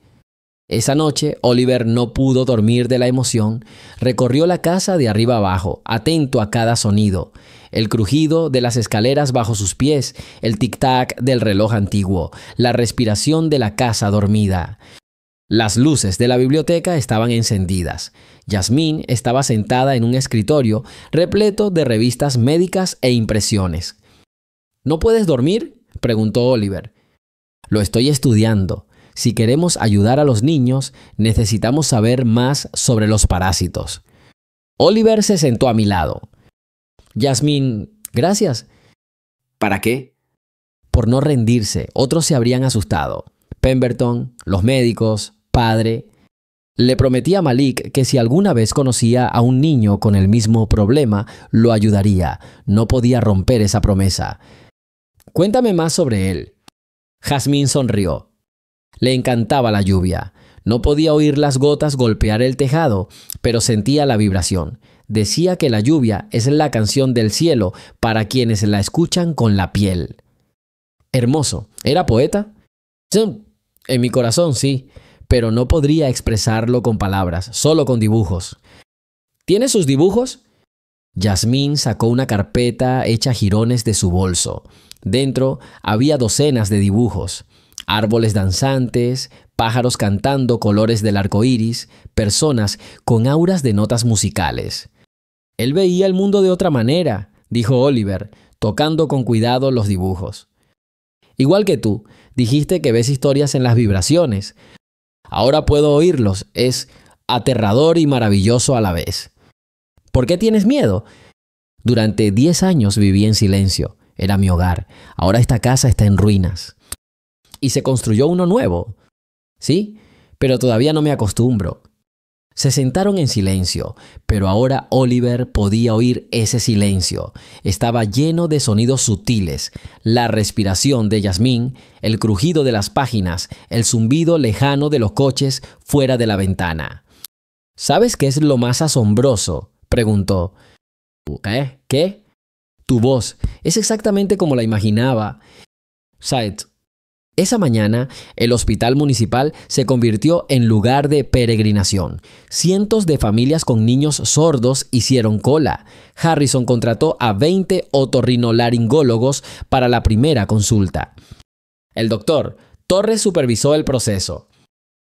[SPEAKER 1] Esa noche, Oliver no pudo dormir de la emoción. Recorrió la casa de arriba abajo, atento a cada sonido. El crujido de las escaleras bajo sus pies, el tic-tac del reloj antiguo, la respiración de la casa dormida. Las luces de la biblioteca estaban encendidas. Yasmín estaba sentada en un escritorio repleto de revistas médicas e impresiones. ¿No puedes dormir?, preguntó Oliver. Lo estoy estudiando. Si queremos ayudar a los niños, necesitamos saber más sobre los parásitos. Oliver se sentó a mi lado. Yasmín, gracias. ¿Para qué? Por no rendirse. Otros se habrían asustado. Pemberton, los médicos, padre. Le prometí a Malik que si alguna vez conocía a un niño con el mismo problema, lo ayudaría. No podía romper esa promesa. Cuéntame más sobre él. Jazmín sonrió. Le encantaba la lluvia. No podía oír las gotas golpear el tejado, pero sentía la vibración. Decía que la lluvia es la canción del cielo para quienes la escuchan con la piel. Hermoso. ¿Era poeta? Sí, en mi corazón sí, pero no podría expresarlo con palabras, solo con dibujos. ¿Tiene sus dibujos? Jazmín sacó una carpeta hecha jirones de su bolso. Dentro había docenas de dibujos. Árboles danzantes, pájaros cantando colores del arco iris, personas con auras de notas musicales. Él veía el mundo de otra manera, dijo Oliver, tocando con cuidado los dibujos. Igual que tú, dijiste que ves historias en las vibraciones. Ahora puedo oírlos. Es aterrador y maravilloso a la vez. ¿Por qué tienes miedo? Durante 10 años viví en silencio. Era mi hogar. Ahora esta casa está en ruinas. Y se construyó uno nuevo. Sí, pero todavía no me acostumbro. Se sentaron en silencio, pero ahora Oliver podía oír ese silencio. Estaba lleno de sonidos sutiles, la respiración de Jazmín, el crujido de las páginas, el zumbido lejano de los coches fuera de la ventana. ¿Sabes qué es lo más asombroso?, preguntó. ¿Qué? Tu voz es exactamente como la imaginaba. Said. Esa mañana, el hospital municipal se convirtió en lugar de peregrinación. Cientos de familias con niños sordos hicieron cola. Harrison contrató a 20 otorrinolaringólogos para la primera consulta. El doctor Torres supervisó el proceso.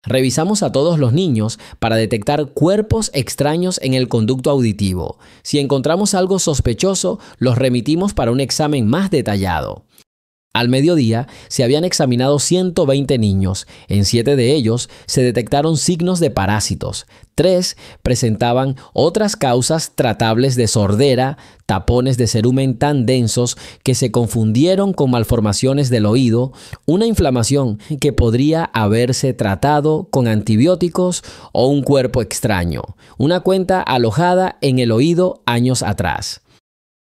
[SPEAKER 1] Revisamos a todos los niños para detectar cuerpos extraños en el conducto auditivo. Si encontramos algo sospechoso, los remitimos para un examen más detallado. Al mediodía se habían examinado 120 niños. En 7 de ellos se detectaron signos de parásitos. 3 presentaban otras causas tratables de sordera, tapones de cerumen tan densos que se confundieron con malformaciones del oído, una inflamación que podría haberse tratado con antibióticos o un cuerpo extraño, una cuenta alojada en el oído años atrás.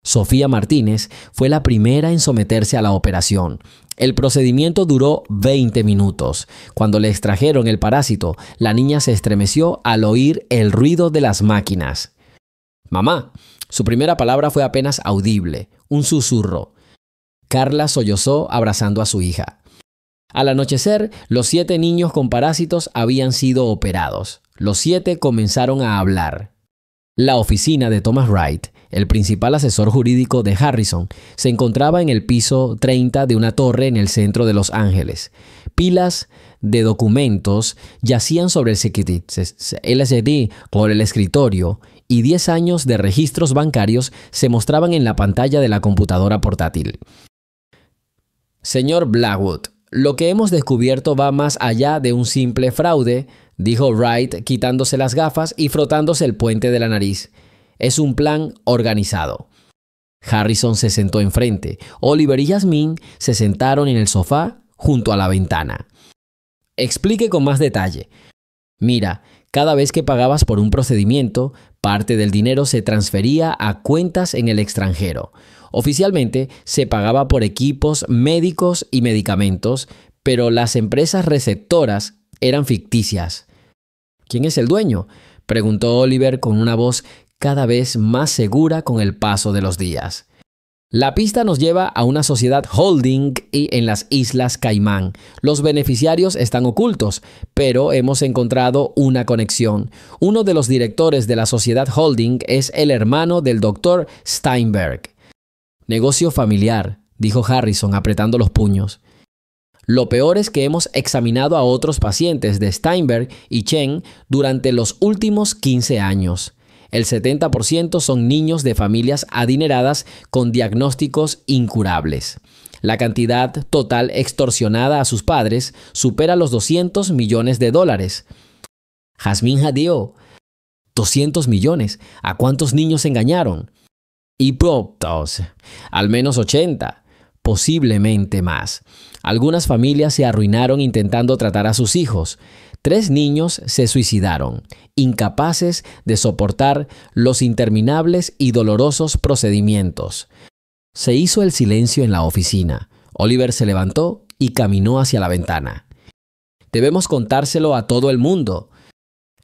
[SPEAKER 1] Sofía Martínez fue la primera en someterse a la operación. El procedimiento duró 20 minutos. Cuando le extrajeron el parásito, la niña se estremeció al oír el ruido de las máquinas. «Mamá». Su primera palabra fue apenas audible, un susurro. Carla sollozó abrazando a su hija. Al anochecer, los 7 niños con parásitos habían sido operados. Los 7 comenzaron a hablar. La oficina de Thomas Wright, el principal asesor jurídico de Harrison, se encontraba en el piso 30 de una torre en el centro de Los Ángeles. Pilas de documentos yacían sobre el LCD por el escritorio y 10 años de registros bancarios se mostraban en la pantalla de la computadora portátil. Señor Blackwood, lo que hemos descubierto va más allá de un simple fraude, dijo Wright quitándose las gafas y frotándose el puente de la nariz. Es un plan organizado. Harrison se sentó enfrente. Oliver y Jazmín se sentaron en el sofá junto a la ventana. Explique con más detalle. Mira, cada vez que pagabas por un procedimiento, parte del dinero se transfería a cuentas en el extranjero. Oficialmente se pagaba por equipos médicos y medicamentos, pero las empresas receptoras eran ficticias. ¿Quién es el dueño?, preguntó Oliver con una voz cada vez más segura con el paso de los días. La pista nos lleva a una sociedad holding y en las Islas Caimán. Los beneficiarios están ocultos, pero hemos encontrado una conexión. Uno de los directores de la sociedad holding es el hermano del Dr. Steinberg. Negocio familiar, dijo Harrison apretando los puños. Lo peor es que hemos examinado a otros pacientes de Steinberg y Chen durante los últimos 15 años. El 70% son niños de familias adineradas con diagnósticos incurables. La cantidad total extorsionada a sus padres supera los $200 millones. Jazmín jadeó. ¿200 millones? ¿A cuántos niños engañaron? Y prontos, al menos 80, posiblemente más. Algunas familias se arruinaron intentando tratar a sus hijos. 3 niños se suicidaron, incapaces de soportar los interminables y dolorosos procedimientos. Se hizo el silencio en la oficina. Oliver se levantó y caminó hacia la ventana. «Debemos contárselo a todo el mundo.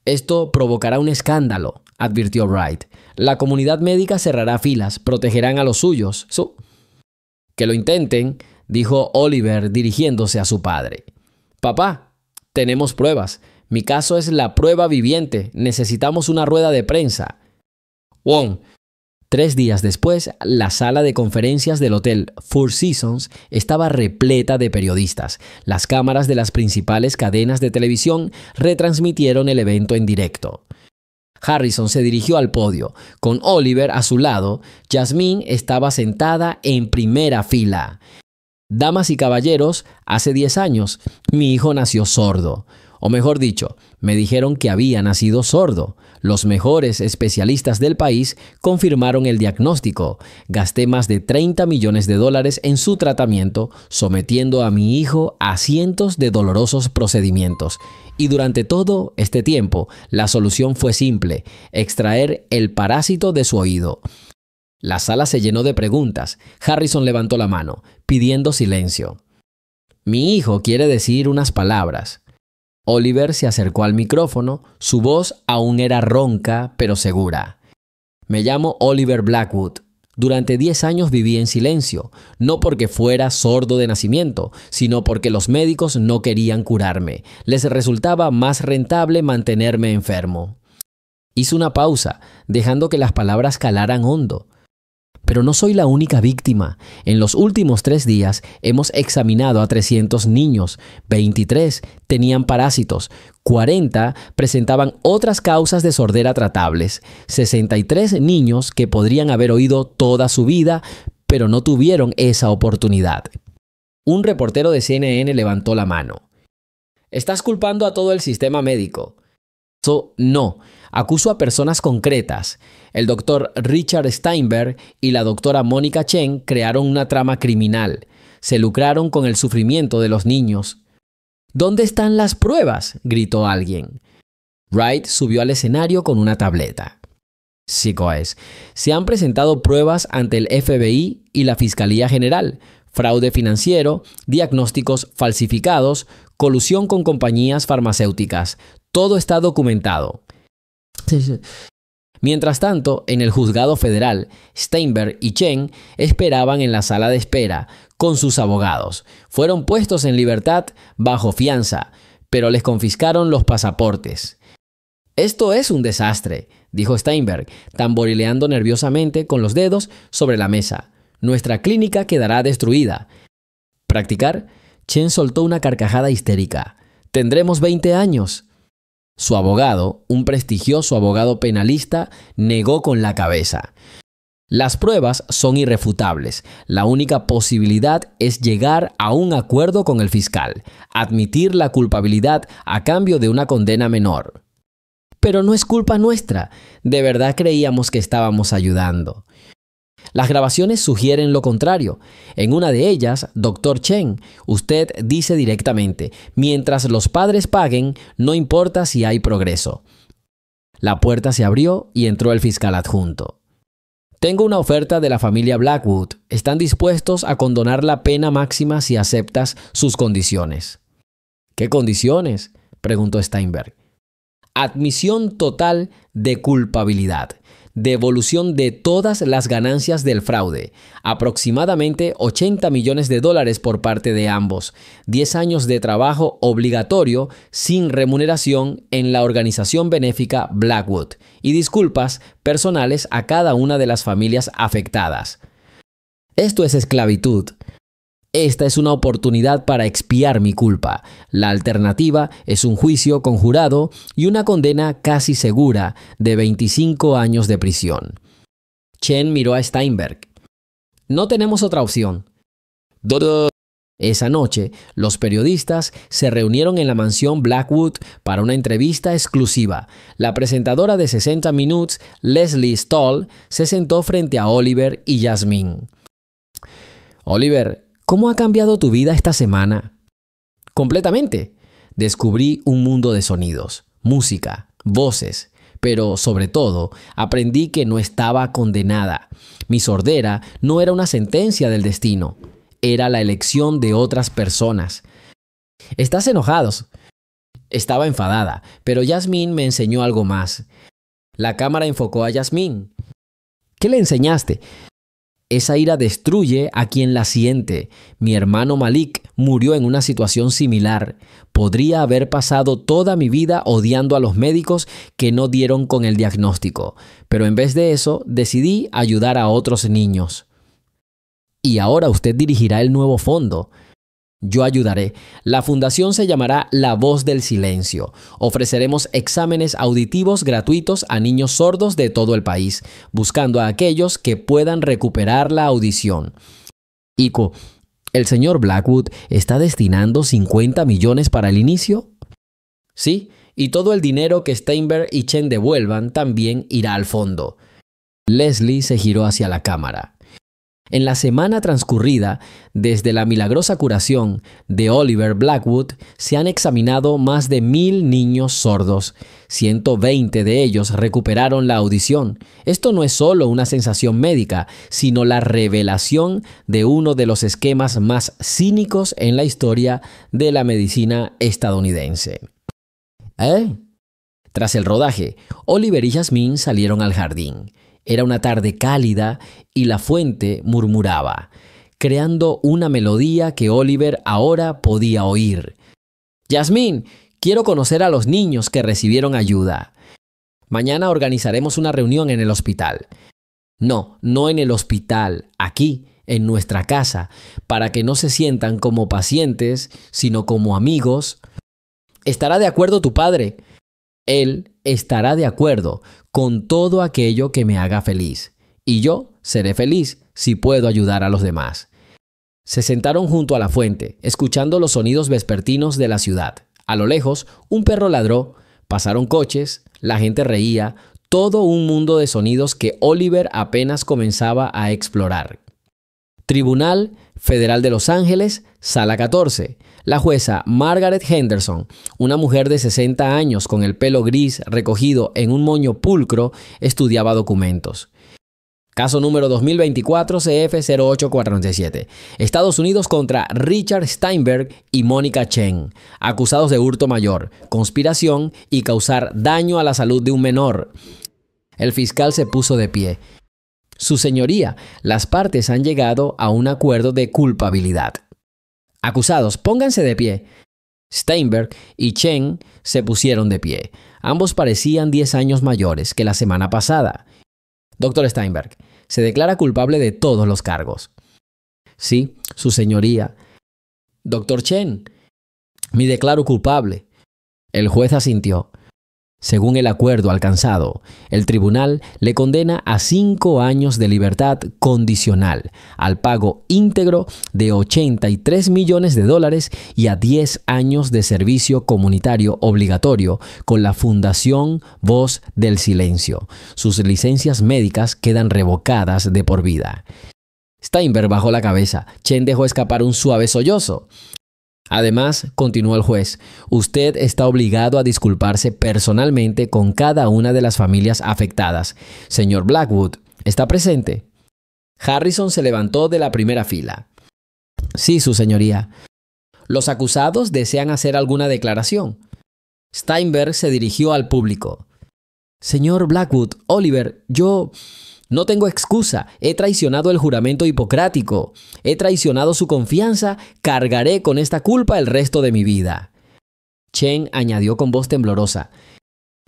[SPEAKER 1] Esto provocará un escándalo», advirtió Wright. «La comunidad médica cerrará filas, protegerán a los suyos». «Que lo intenten», dijo Oliver dirigiéndose a su padre. «Papá, tenemos pruebas. Mi caso es la prueba viviente. Necesitamos una rueda de prensa». «Wong». 3 días después, la sala de conferencias del hotel Four Seasons estaba repleta de periodistas. Las cámaras de las principales cadenas de televisión retransmitieron el evento en directo. Harrison se dirigió al podio. Con Oliver a su lado, Jasmine estaba sentada en primera fila. «Damas y caballeros, hace 10 años, mi hijo nació sordo. O mejor dicho, me dijeron que había nacido sordo. Los mejores especialistas del país confirmaron el diagnóstico. Gasté más de $30 millones en su tratamiento, sometiendo a mi hijo a cientos de dolorosos procedimientos. Y durante todo este tiempo, la solución fue simple: extraer el parásito de su oído». La sala se llenó de preguntas. Harrison levantó la mano, pidiendo silencio. «Mi hijo quiere decir unas palabras». Oliver se acercó al micrófono. Su voz aún era ronca, pero segura. «Me llamo Oliver Blackwood. Durante 10 años viví en silencio, no porque fuera sordo de nacimiento, sino porque los médicos no querían curarme. Les resultaba más rentable mantenerme enfermo». Hizo una pausa, dejando que las palabras calaran hondo. «Pero no soy la única víctima. En los últimos 3 días hemos examinado a 300 niños. 23 tenían parásitos. 40 presentaban otras causas de sordera tratables. 63 niños que podrían haber oído toda su vida, pero no tuvieron esa oportunidad». Un reportero de CNN levantó la mano. «Estás culpando a todo el sistema médico». No, acuso a personas concretas. El doctor Richard Steinberg y la doctora Mónica Chen crearon una trama criminal. Se lucraron con el sufrimiento de los niños. «¿Dónde están las pruebas?», gritó alguien. Wright subió al escenario con una tableta. «Sí, coes. Se han presentado pruebas ante el FBI y la Fiscalía General. Fraude financiero, diagnósticos falsificados, colusión con compañías farmacéuticas. Todo está documentado». Mientras tanto, en el juzgado federal, Steinberg y Chen esperaban en la sala de espera con sus abogados. Fueron puestos en libertad bajo fianza, pero les confiscaron los pasaportes. «Esto es un desastre», dijo Steinberg, tamborileando nerviosamente con los dedos sobre la mesa. «Nuestra clínica quedará destruida». «¿Practicar?». Chen soltó una carcajada histérica. «Tendremos 20 años». Su abogado, un prestigioso abogado penalista, negó con la cabeza. «Las pruebas son irrefutables. La única posibilidad es llegar a un acuerdo con el fiscal, admitir la culpabilidad a cambio de una condena menor». «Pero no es culpa nuestra. De verdad creíamos que estábamos ayudando». Las grabaciones sugieren lo contrario. En una de ellas, Dr. Chen, usted dice directamente: «Mientras los padres paguen, no importa si hay progreso». La puerta se abrió y entró el fiscal adjunto. «Tengo una oferta de la familia Blackwood. Están dispuestos a condonar la pena máxima si aceptas sus condiciones». «¿Qué condiciones?», preguntó Steinberg. «Admisión total de culpabilidad. Devolución de todas las ganancias del fraude, aproximadamente $80 millones por parte de ambos, 10 años de trabajo obligatorio sin remuneración en la organización benéfica Blackwood y disculpas personales a cada una de las familias afectadas». Esto es esclavitud. Esta es una oportunidad para expiar mi culpa. La alternativa es un juicio con jurado y una condena casi segura de 25 años de prisión. Chen miró a Steinberg. «No tenemos otra opción». Esa noche, los periodistas se reunieron en la mansión Blackwood para una entrevista exclusiva. La presentadora de 60 Minutes, Leslie Stahl, se sentó frente a Oliver y Jasmine. «Oliver, ¿cómo ha cambiado tu vida esta semana?». «Completamente. Descubrí un mundo de sonidos, música, voces, pero sobre todo aprendí que no estaba condenada. Mi sordera no era una sentencia del destino, era la elección de otras personas. ¿Estás enojados? Estaba enfadada, pero Yasmín me enseñó algo más. La cámara enfocó a Yasmín. ¿Qué le enseñaste? Esa ira destruye a quien la siente. Mi hermano Malik murió en una situación similar. Podría haber pasado toda mi vida odiando a los médicos que no dieron con el diagnóstico, pero en vez de eso decidí ayudar a otros niños. Y ahora usted dirigirá el nuevo fondo. Yo ayudaré. La fundación se llamará La Voz del Silencio. Ofreceremos exámenes auditivos gratuitos a niños sordos de todo el país, buscando a aquellos que puedan recuperar la audición. Iko, ¿el señor Blackwood está destinando 50 millones para el inicio? Sí, y todo el dinero que Steinberg y Chen devuelvan también irá al fondo. Leslie se giró hacia la cámara. En la semana transcurrida, desde la milagrosa curación de Oliver Blackwood, se han examinado más de 1000 niños sordos. 120 de ellos recuperaron la audición. Esto no es solo una sensación médica, sino la revelación de uno de los esquemas más cínicos en la historia de la medicina estadounidense. Tras el rodaje, Oliver y Yasmín salieron al jardín. Era una tarde cálida y la fuente murmuraba, creando una melodía que Oliver ahora podía oír. Yasmín, quiero conocer a los niños que recibieron ayuda. Mañana organizaremos una reunión en el hospital. No en el hospital, aquí, en nuestra casa, para que no se sientan como pacientes, sino como amigos. ¿Estará de acuerdo tu padre? Él estará de acuerdo con todo aquello que me haga feliz, y yo seré feliz si puedo ayudar a los demás. Se sentaron junto a la fuente, escuchando los sonidos vespertinos de la ciudad. A lo lejos, un perro ladró, pasaron coches, la gente reía, todo un mundo de sonidos que Oliver apenas comenzaba a explorar. Tribunal Federal de Los Ángeles, Sala 14. La jueza Margaret Henderson, una mujer de 60 años con el pelo gris recogido en un moño pulcro, estudiaba documentos. Caso número 2024 CF0847. Estados Unidos contra Richard Steinberg y Mónica Chen, acusados de hurto mayor, conspiración y causar daño a la salud de un menor. El fiscal se puso de pie. Su señoría, las partes han llegado a un acuerdo de culpabilidad. Acusados, pónganse de pie. Steinberg y Chen se pusieron de pie. Ambos parecían 10 años mayores que la semana pasada. Doctor Steinberg, se declara culpable de todos los cargos. Sí, su señoría. Doctor Chen, me declaro culpable. El juez asintió. Según el acuerdo alcanzado, el tribunal le condena a 5 años de libertad condicional, al pago íntegro de $83 millones y a 10 años de servicio comunitario obligatorio con la Fundación Voz del Silencio. Sus licencias médicas quedan revocadas de por vida. Steinberg bajó la cabeza. Chen dejó escapar un suave sollozo. Además, continuó el juez, usted está obligado a disculparse personalmente con cada una de las familias afectadas. Señor Blackwood, ¿está presente? Harrison se levantó de la primera fila. Sí, su señoría. ¿Los acusados desean hacer alguna declaración? Steinberg se dirigió al público. Señor Blackwood, Oliver, yo... No tengo excusa, he traicionado el juramento hipocrático, he traicionado su confianza, cargaré con esta culpa el resto de mi vida. Chen añadió con voz temblorosa.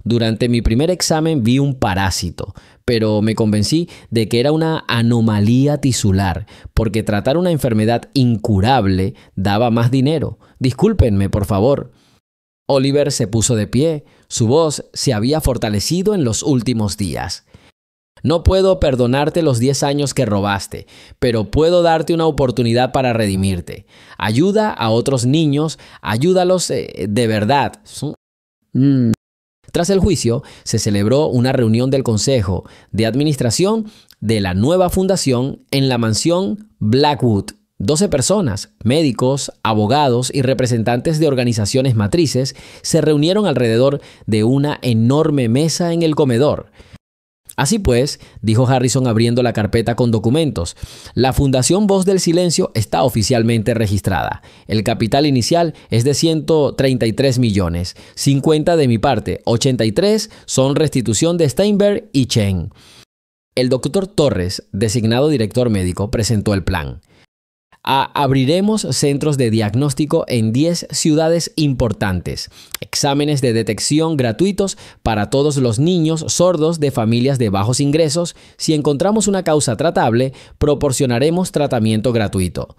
[SPEAKER 1] Durante mi primer examen vi un parásito, pero me convencí de que era una anomalía tisular, porque tratar una enfermedad incurable daba más dinero. Discúlpenme, por favor. Oliver se puso de pie, su voz se había fortalecido en los últimos días. No puedo perdonarte los 10 años que robaste, pero puedo darte una oportunidad para redimirte. Ayuda a otros niños, ayúdalos de verdad. Tras el juicio, se celebró una reunión del Consejo de Administración de la nueva fundación en la mansión Blackwood. 12 personas, médicos, abogados y representantes de organizaciones matrices, se reunieron alrededor de una enorme mesa en el comedor. Así pues, dijo Harrison abriendo la carpeta con documentos, la Fundación Voz del Silencio está oficialmente registrada. El capital inicial es de 133 millones, 50 de mi parte, 83 son restitución de Steinberg y Chen. El doctor Torres, designado director médico, presentó el plan. Abriremos centros de diagnóstico en 10 ciudades importantes. Exámenes de detección gratuitos para todos los niños sordos de familias de bajos ingresos. Si encontramos una causa tratable, proporcionaremos tratamiento gratuito.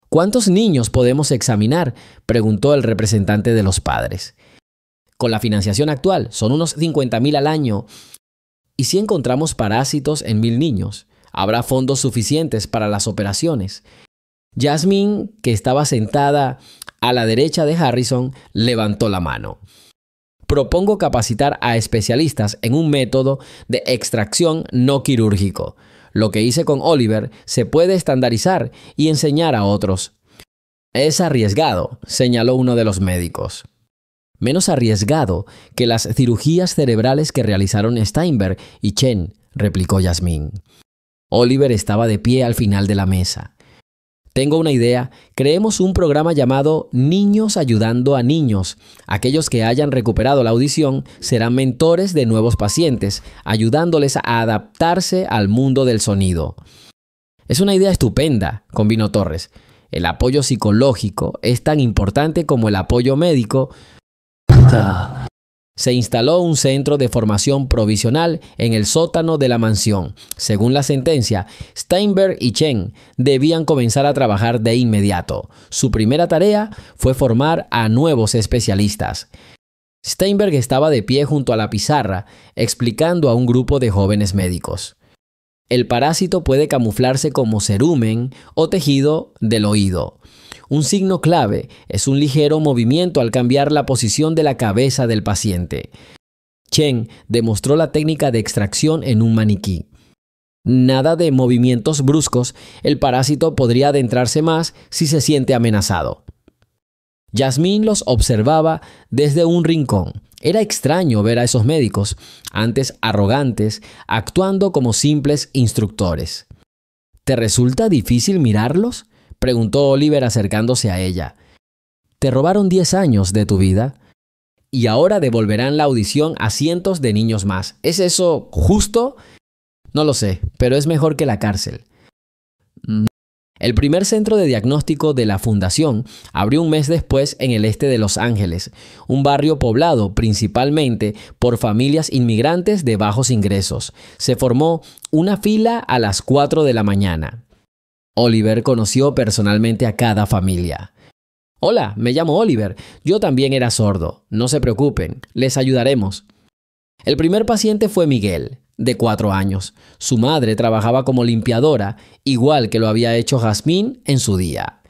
[SPEAKER 1] ¿Cuántos niños podemos examinar?, preguntó el representante de los padres. Con la financiación actual, son unos 50,000 al año. ¿Y si encontramos parásitos en 1,000 niños? Habrá fondos suficientes para las operaciones. Jasmine, que estaba sentada a la derecha de Harrison, levantó la mano. Propongo capacitar a especialistas en un método de extracción no quirúrgico. Lo que hice con Oliver se puede estandarizar y enseñar a otros. Es arriesgado, señaló uno de los médicos. Menos arriesgado que las cirugías cerebrales que realizaron Steinberg y Chen, replicó Jasmine. Oliver estaba de pie al final de la mesa. Tengo una idea. Creemos un programa llamado Niños Ayudando a Niños. Aquellos que hayan recuperado la audición serán mentores de nuevos pacientes, ayudándoles a adaptarse al mundo del sonido. Es una idea estupenda, convino Torres. El apoyo psicológico es tan importante como el apoyo médico. Se instaló un centro de formación provisional en el sótano de la mansión. Según la sentencia, Steinberg y Chen debían comenzar a trabajar de inmediato. Su primera tarea fue formar a nuevos especialistas. Steinberg estaba de pie junto a la pizarra, explicando a un grupo de jóvenes médicos. El parásito puede camuflarse como cerumen o tejido del oído. Un signo clave es un ligero movimiento al cambiar la posición de la cabeza del paciente. Chen demostró la técnica de extracción en un maniquí. Nada de movimientos bruscos, el parásito podría adentrarse más si se siente amenazado. Jasmine los observaba desde un rincón. Era extraño ver a esos médicos, antes arrogantes, actuando como simples instructores. ¿Te resulta difícil mirarlos?, preguntó Oliver acercándose a ella. Te robaron 10 años de tu vida y ahora devolverán la audición a cientos de niños más. ¿Es eso justo? No lo sé, pero es mejor que la cárcel. El primer centro de diagnóstico de la Fundación abrió un mes después en el este de Los Ángeles, un barrio poblado principalmente por familias inmigrantes de bajos ingresos. Se formó una fila a las 4 de la mañana. Oliver conoció personalmente a cada familia. Hola, me llamo Oliver. Yo también era sordo. No se preocupen, les ayudaremos. El primer paciente fue Miguel, de 4 años. Su madre trabajaba como limpiadora, igual que lo había hecho Jasmine en su día.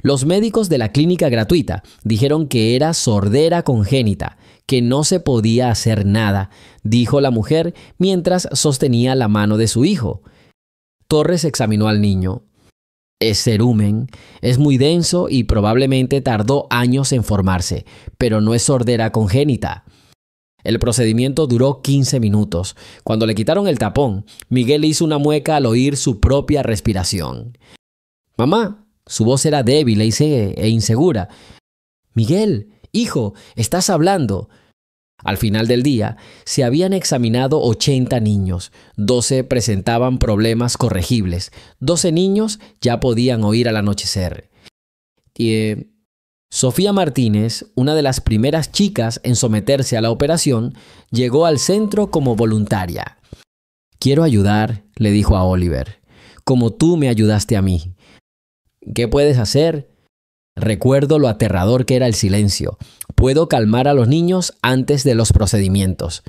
[SPEAKER 1] Los médicos de la clínica gratuita dijeron que era sordera congénita, que no se podía hacer nada, dijo la mujer mientras sostenía la mano de su hijo. Torres examinó al niño. Es cerumen, es muy denso y probablemente tardó años en formarse, pero no es sordera congénita. El procedimiento duró 15 minutos. Cuando le quitaron el tapón, Miguel hizo una mueca al oír su propia respiración. Mamá, su voz era débil e insegura. Miguel, hijo, estás hablando. Al final del día, se habían examinado 80 niños. 12 presentaban problemas corregibles. 12 niños ya podían oír al anochecer. Sofía Martínez, una de las primeras chicas en someterse a la operación, llegó al centro como voluntaria. Quiero ayudar, le dijo a Oliver, como tú me ayudaste a mí. ¿Qué puedes hacer? Recuerdo lo aterrador que era el silencio. Puedo calmar a los niños antes de los procedimientos.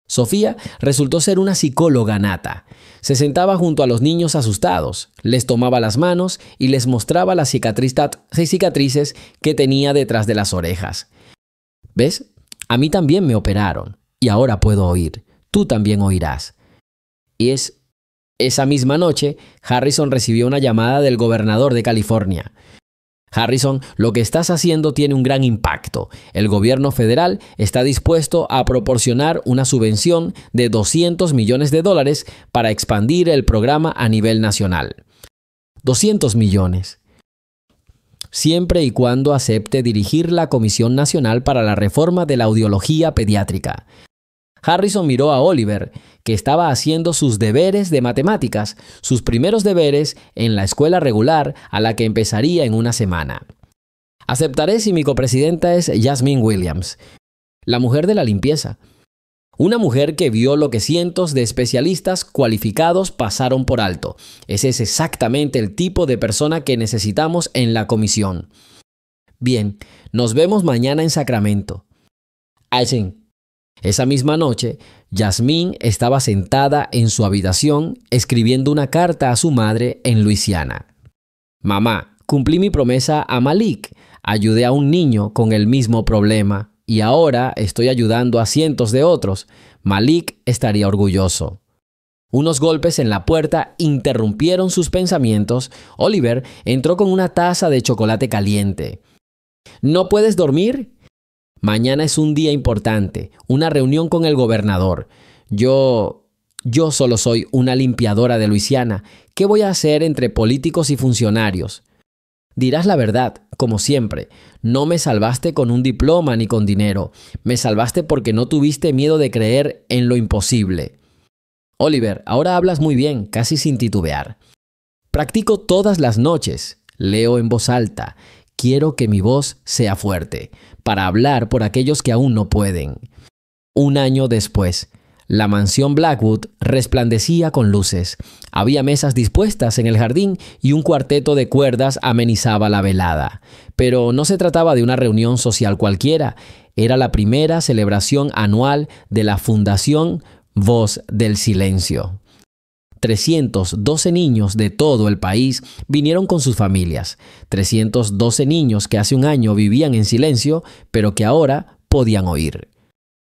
[SPEAKER 1] Sofía resultó ser una psicóloga nata. Se sentaba junto a los niños asustados, les tomaba las manos y les mostraba las cicatrices que tenía detrás de las orejas. ¿Ves? A mí también me operaron y ahora puedo oír. Tú también oirás. Y es Esa misma noche, Harrison recibió una llamada del gobernador de California. Harrison, lo que estás haciendo tiene un gran impacto. El gobierno federal está dispuesto a proporcionar una subvención de $200 millones para expandir el programa a nivel nacional. 200 millones. Siempre y cuando acepte dirigir la Comisión Nacional para la Reforma de la Audiología Pediátrica. Harrison miró a Oliver, que estaba haciendo sus deberes de matemáticas, sus primeros deberes en la escuela regular a la que empezaría en una semana. Aceptaré si mi copresidenta es Jasmine Williams, la mujer de la limpieza. Una mujer que vio lo que cientos de especialistas cualificados pasaron por alto. Ese es exactamente el tipo de persona que necesitamos en la comisión. Bien, nos vemos mañana en Sacramento. Aizen. Esa misma noche, Jasmine estaba sentada en su habitación escribiendo una carta a su madre en Luisiana. Mamá, cumplí mi promesa a Malik. Ayudé a un niño con el mismo problema y ahora estoy ayudando a cientos de otros. Malik estaría orgulloso. Unos golpes en la puerta interrumpieron sus pensamientos. Oliver entró con una taza de chocolate caliente. ¿No puedes dormir? Mañana es un día importante, una reunión con el gobernador. Yo solo soy una limpiadora de Luisiana. ¿Qué voy a hacer entre políticos y funcionarios? Dirás la verdad, como siempre. No me salvaste con un diploma ni con dinero. Me salvaste porque no tuviste miedo de creer en lo imposible. Oliver, ahora hablas muy bien, casi sin titubear. Practico todas las noches. Leo en voz alta. Quiero que mi voz sea fuerte, para hablar por aquellos que aún no pueden. Un año después, la mansión Blackwood resplandecía con luces. Había mesas dispuestas en el jardín y un cuarteto de cuerdas amenizaba la velada. Pero no se trataba de una reunión social cualquiera. Era la primera celebración anual de la Fundación Voz del Silencio. 312 niños de todo el país vinieron con sus familias. 312 niños que hace un año vivían en silencio, pero que ahora podían oír.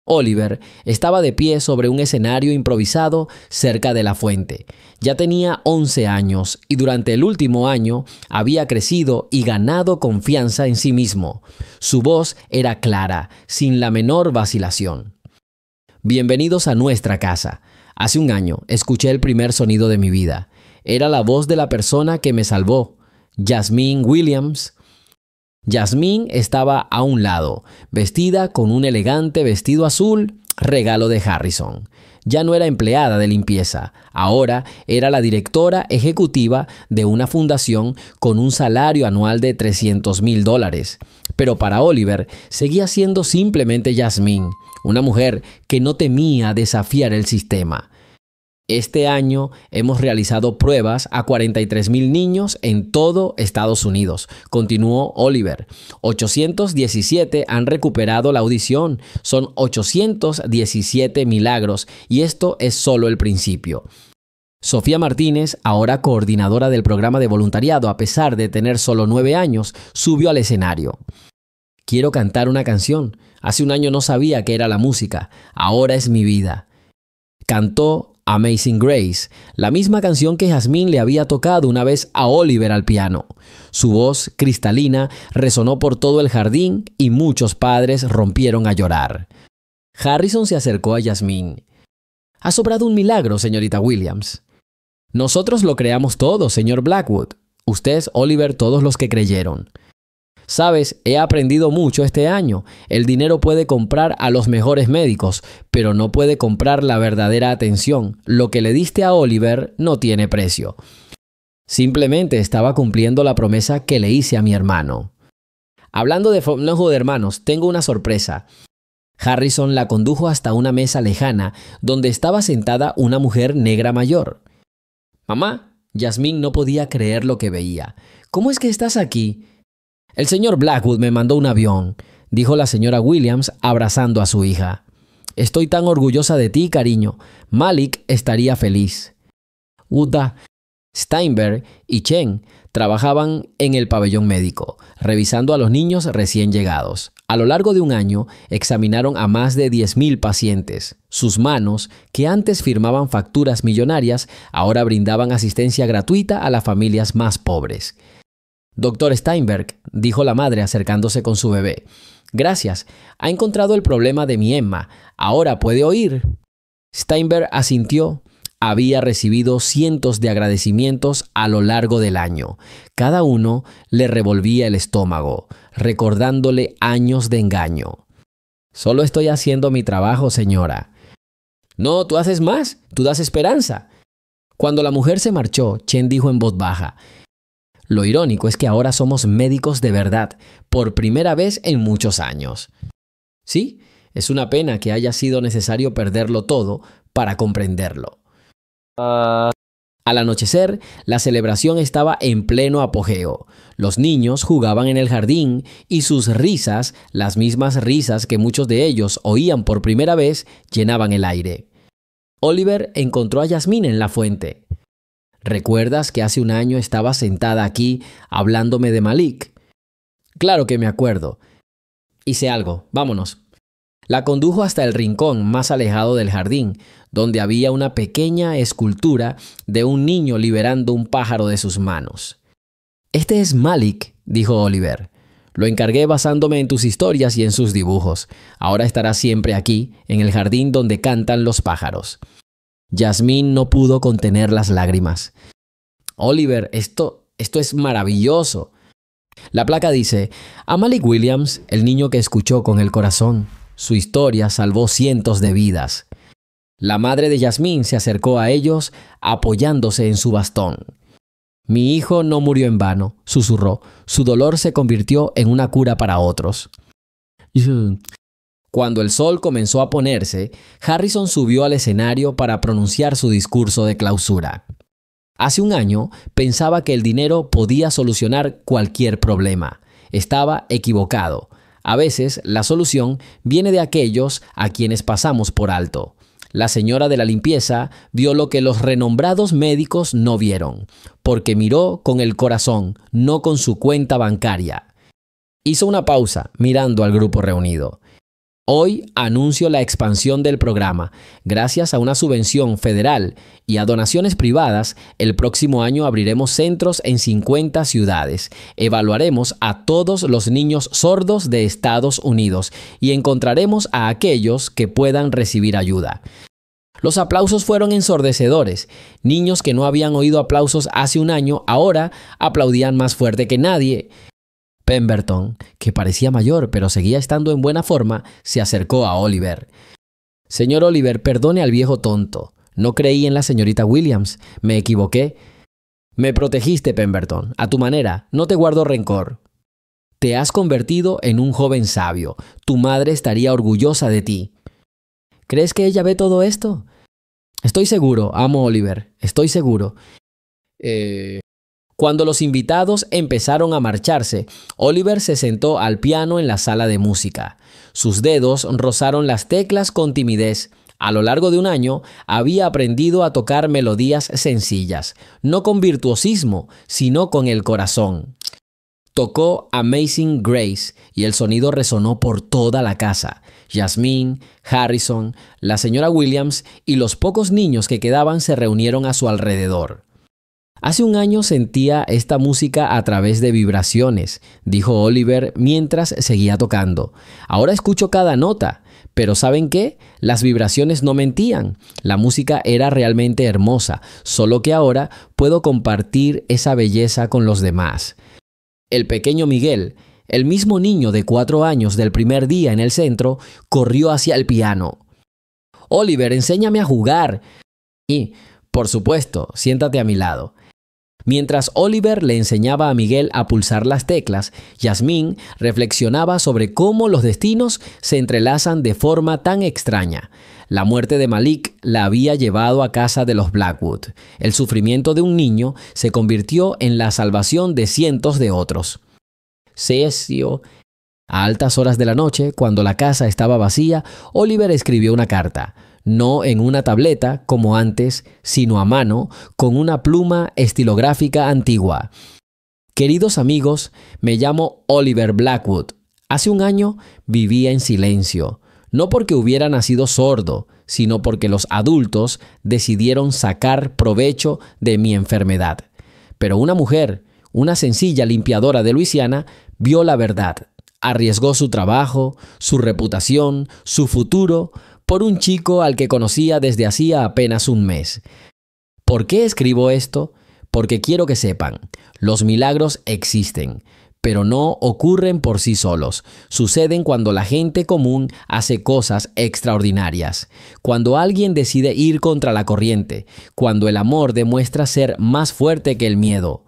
[SPEAKER 1] Oliver estaba de pie sobre un escenario improvisado cerca de la fuente. Ya tenía 11 años y durante el último año había crecido y ganado confianza en sí mismo. Su voz era clara, sin la menor vacilación. Bienvenidos a nuestra casa. Hace un año escuché el primer sonido de mi vida. Era la voz de la persona que me salvó, Jasmine Williams. Jasmine estaba a un lado, vestida con un elegante vestido azul, regalo de Harrison. Ya no era empleada de limpieza, ahora era la directora ejecutiva de una fundación con un salario anual de $300,000. Pero para Oliver seguía siendo simplemente Jasmine, una mujer que no temía desafiar el sistema. Este año hemos realizado pruebas a 43,000 niños en todo Estados Unidos, continuó Oliver. 817 han recuperado la audición, son 817 milagros y esto es solo el principio. Sofía Martínez, ahora coordinadora del programa de voluntariado a pesar de tener solo 9 años, subió al escenario. Quiero cantar una canción. Hace un año no sabía qué era la música, ahora es mi vida. Cantó Amazing Grace, la misma canción que Jasmine le había tocado una vez a Oliver al piano. Su voz cristalina resonó por todo el jardín y muchos padres rompieron a llorar. Harrison se acercó a Jasmine. Ha sobrado un milagro, señorita Williams. Nosotros lo creamos todo, señor Blackwood. Usted, Oliver, todos los que creyeron. Sabes, he aprendido mucho este año. El dinero puede comprar a los mejores médicos, pero no puede comprar la verdadera atención. Lo que le diste a Oliver no tiene precio. Simplemente estaba cumpliendo la promesa que le hice a mi hermano. Hablando de flujo de hermanos, tengo una sorpresa. Harrison la condujo hasta una mesa lejana, donde estaba sentada una mujer negra mayor. Mamá, Jasmine no podía creer lo que veía. ¿Cómo es que estás aquí? El señor Blackwood me mandó un avión, dijo la señora Williams abrazando a su hija. Estoy tan orgullosa de ti, cariño. Malik estaría feliz. Uda, Steinberg y Chen trabajaban en el pabellón médico, revisando a los niños recién llegados. A lo largo de un año, examinaron a más de 10.000 pacientes. Sus manos, que antes firmaban facturas millonarias, ahora brindaban asistencia gratuita a las familias más pobres. Doctor Steinberg, dijo la madre acercándose con su bebé, gracias, ha encontrado el problema de mi Emma. ¿Ahora puede oír? Steinberg asintió. Había recibido cientos de agradecimientos a lo largo del año. Cada uno le revolvía el estómago, recordándole años de engaño. Solo estoy haciendo mi trabajo, señora. No, tú haces más, tú das esperanza. Cuando la mujer se marchó, Chen dijo en voz baja, lo irónico es que ahora somos médicos de verdad, por primera vez en muchos años. Sí, es una pena que haya sido necesario perderlo todo para comprenderlo. Al anochecer, la celebración estaba en pleno apogeo. Los niños jugaban en el jardín y sus risas, las mismas risas que muchos de ellos oían por primera vez, llenaban el aire. Oliver encontró a Yasmín en la fuente. ¿Recuerdas que hace un año estaba sentada aquí hablándome de Malik? Claro que me acuerdo. Hice algo, vámonos. La condujo hasta el rincón más alejado del jardín, donde había una pequeña escultura de un niño liberando un pájaro de sus manos. Este es Malik, dijo Oliver. Lo encargué basándome en tus historias y en sus dibujos. Ahora estará siempre aquí, en el jardín donde cantan los pájaros. Yasmín no pudo contener las lágrimas. Oliver, esto es maravilloso. La placa dice, a Malik Williams, el niño que escuchó con el corazón. Su historia salvó cientos de vidas. La madre de Yasmín se acercó a ellos apoyándose en su bastón. Mi hijo no murió en vano, susurró. Su dolor se convirtió en una cura para otros. Cuando el sol comenzó a ponerse, Harrison subió al escenario para pronunciar su discurso de clausura. Hace un año pensaba que el dinero podía solucionar cualquier problema. Estaba equivocado. A veces la solución viene de aquellos a quienes pasamos por alto. La señora de la limpieza vio lo que los renombrados médicos no vieron, porque miró con el corazón, no con su cuenta bancaria. Hizo una pausa mirando al grupo reunido. Hoy anuncio la expansión del programa. Gracias a una subvención federal y a donaciones privadas, el próximo año abriremos centros en 50 ciudades. Evaluaremos a todos los niños sordos de Estados Unidos y encontraremos a aquellos que puedan recibir ayuda. Los aplausos fueron ensordecedores. Niños que no habían oído aplausos hace un año, ahora aplaudían más fuerte que nadie. Pemberton, que parecía mayor pero seguía estando en buena forma, se acercó a Oliver. Señor Oliver, perdone al viejo tonto. No creí en la señorita Williams. Me equivoqué. Me protegiste, Pemberton. A tu manera. No te guardo rencor. Te has convertido en un joven sabio. Tu madre estaría orgullosa de ti. ¿Crees que ella ve todo esto? Estoy seguro, amo Oliver. Estoy seguro. Cuando los invitados empezaron a marcharse, Oliver se sentó al piano en la sala de música. Sus dedos rozaron las teclas con timidez. A lo largo de un año, había aprendido a tocar melodías sencillas, no con virtuosismo, sino con el corazón. Tocó Amazing Grace y el sonido resonó por toda la casa. Yasmín, Harrison, la señora Williams y los pocos niños que quedaban se reunieron a su alrededor. Hace un año sentía esta música a través de vibraciones, dijo Oliver mientras seguía tocando. Ahora escucho cada nota, pero ¿saben qué? Las vibraciones no mentían. La música era realmente hermosa, solo que ahora puedo compartir esa belleza con los demás. El pequeño Miguel, el mismo niño de 4 años del primer día en el centro, corrió hacia el piano. Oliver, enséñame a jugar. Y, por supuesto, siéntate a mi lado. Mientras Oliver le enseñaba a Miguel a pulsar las teclas, Yasmín reflexionaba sobre cómo los destinos se entrelazan de forma tan extraña. La muerte de Malik la había llevado a casa de los Blackwood. El sufrimiento de un niño se convirtió en la salvación de cientos de otros. A altas horas de la noche, cuando la casa estaba vacía, Oliver escribió una carta. No en una tableta, como antes, sino a mano, con una pluma estilográfica antigua. Queridos amigos, me llamo Oliver Blackwood. Hace un año vivía en silencio, no porque hubiera nacido sordo, sino porque los adultos decidieron sacar provecho de mi enfermedad. Pero una mujer, una sencilla limpiadora de Luisiana, vio la verdad. Arriesgó su trabajo, su reputación, su futuro, por un chico al que conocía desde hacía apenas un mes. ¿Por qué escribo esto? Porque quiero que sepan, los milagros existen, pero no ocurren por sí solos. Suceden cuando la gente común hace cosas extraordinarias, cuando alguien decide ir contra la corriente, cuando el amor demuestra ser más fuerte que el miedo.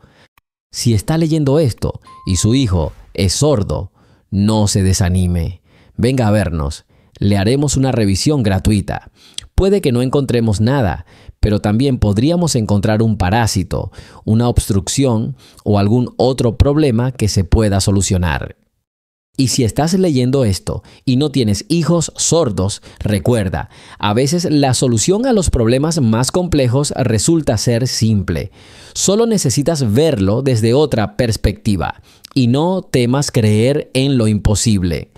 [SPEAKER 1] Si está leyendo esto y su hijo es sordo, no se desanime. Venga a vernos. Le haremos una revisión gratuita. Puede que no encontremos nada, pero también podríamos encontrar un parásito, una obstrucción o algún otro problema que se pueda solucionar. Y si estás leyendo esto y no tienes hijos sordos, recuerda, a veces la solución a los problemas más complejos resulta ser simple. Solo necesitas verlo desde otra perspectiva y no temas creer en lo imposible.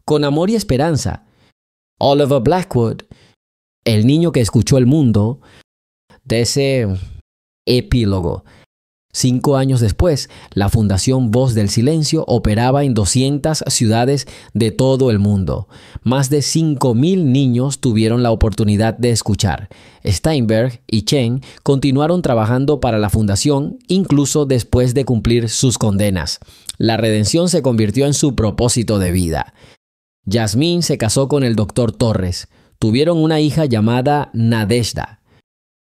[SPEAKER 1] Con amor y esperanza, Oliver Blackwood, el niño que escuchó el mundo, de ese epílogo. 5 años después, la Fundación Voz del Silencio operaba en 200 ciudades de todo el mundo. Más de 5,000 niños tuvieron la oportunidad de escuchar. Steinberg y Chen continuaron trabajando para la fundación incluso después de cumplir sus condenas. La redención se convirtió en su propósito de vida. Yasmín se casó con el Dr. Torres. Tuvieron una hija llamada Nadezhda.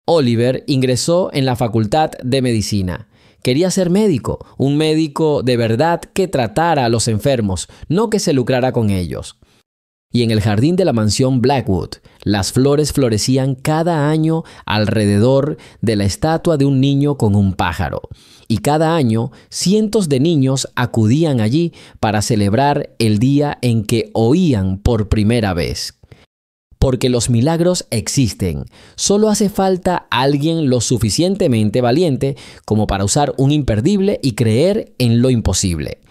[SPEAKER 1] Oliver ingresó en la Facultad de Medicina. Quería ser médico, un médico de verdad que tratara a los enfermos, no que se lucrara con ellos. Y en el jardín de la mansión Blackwood, las flores florecían cada año alrededor de la estatua de un niño con un pájaro. Y cada año, cientos de niños acudían allí para celebrar el día en que oían por primera vez. Porque los milagros existen. Solo hace falta alguien lo suficientemente valiente como para usar un imperdible y creer en lo imposible.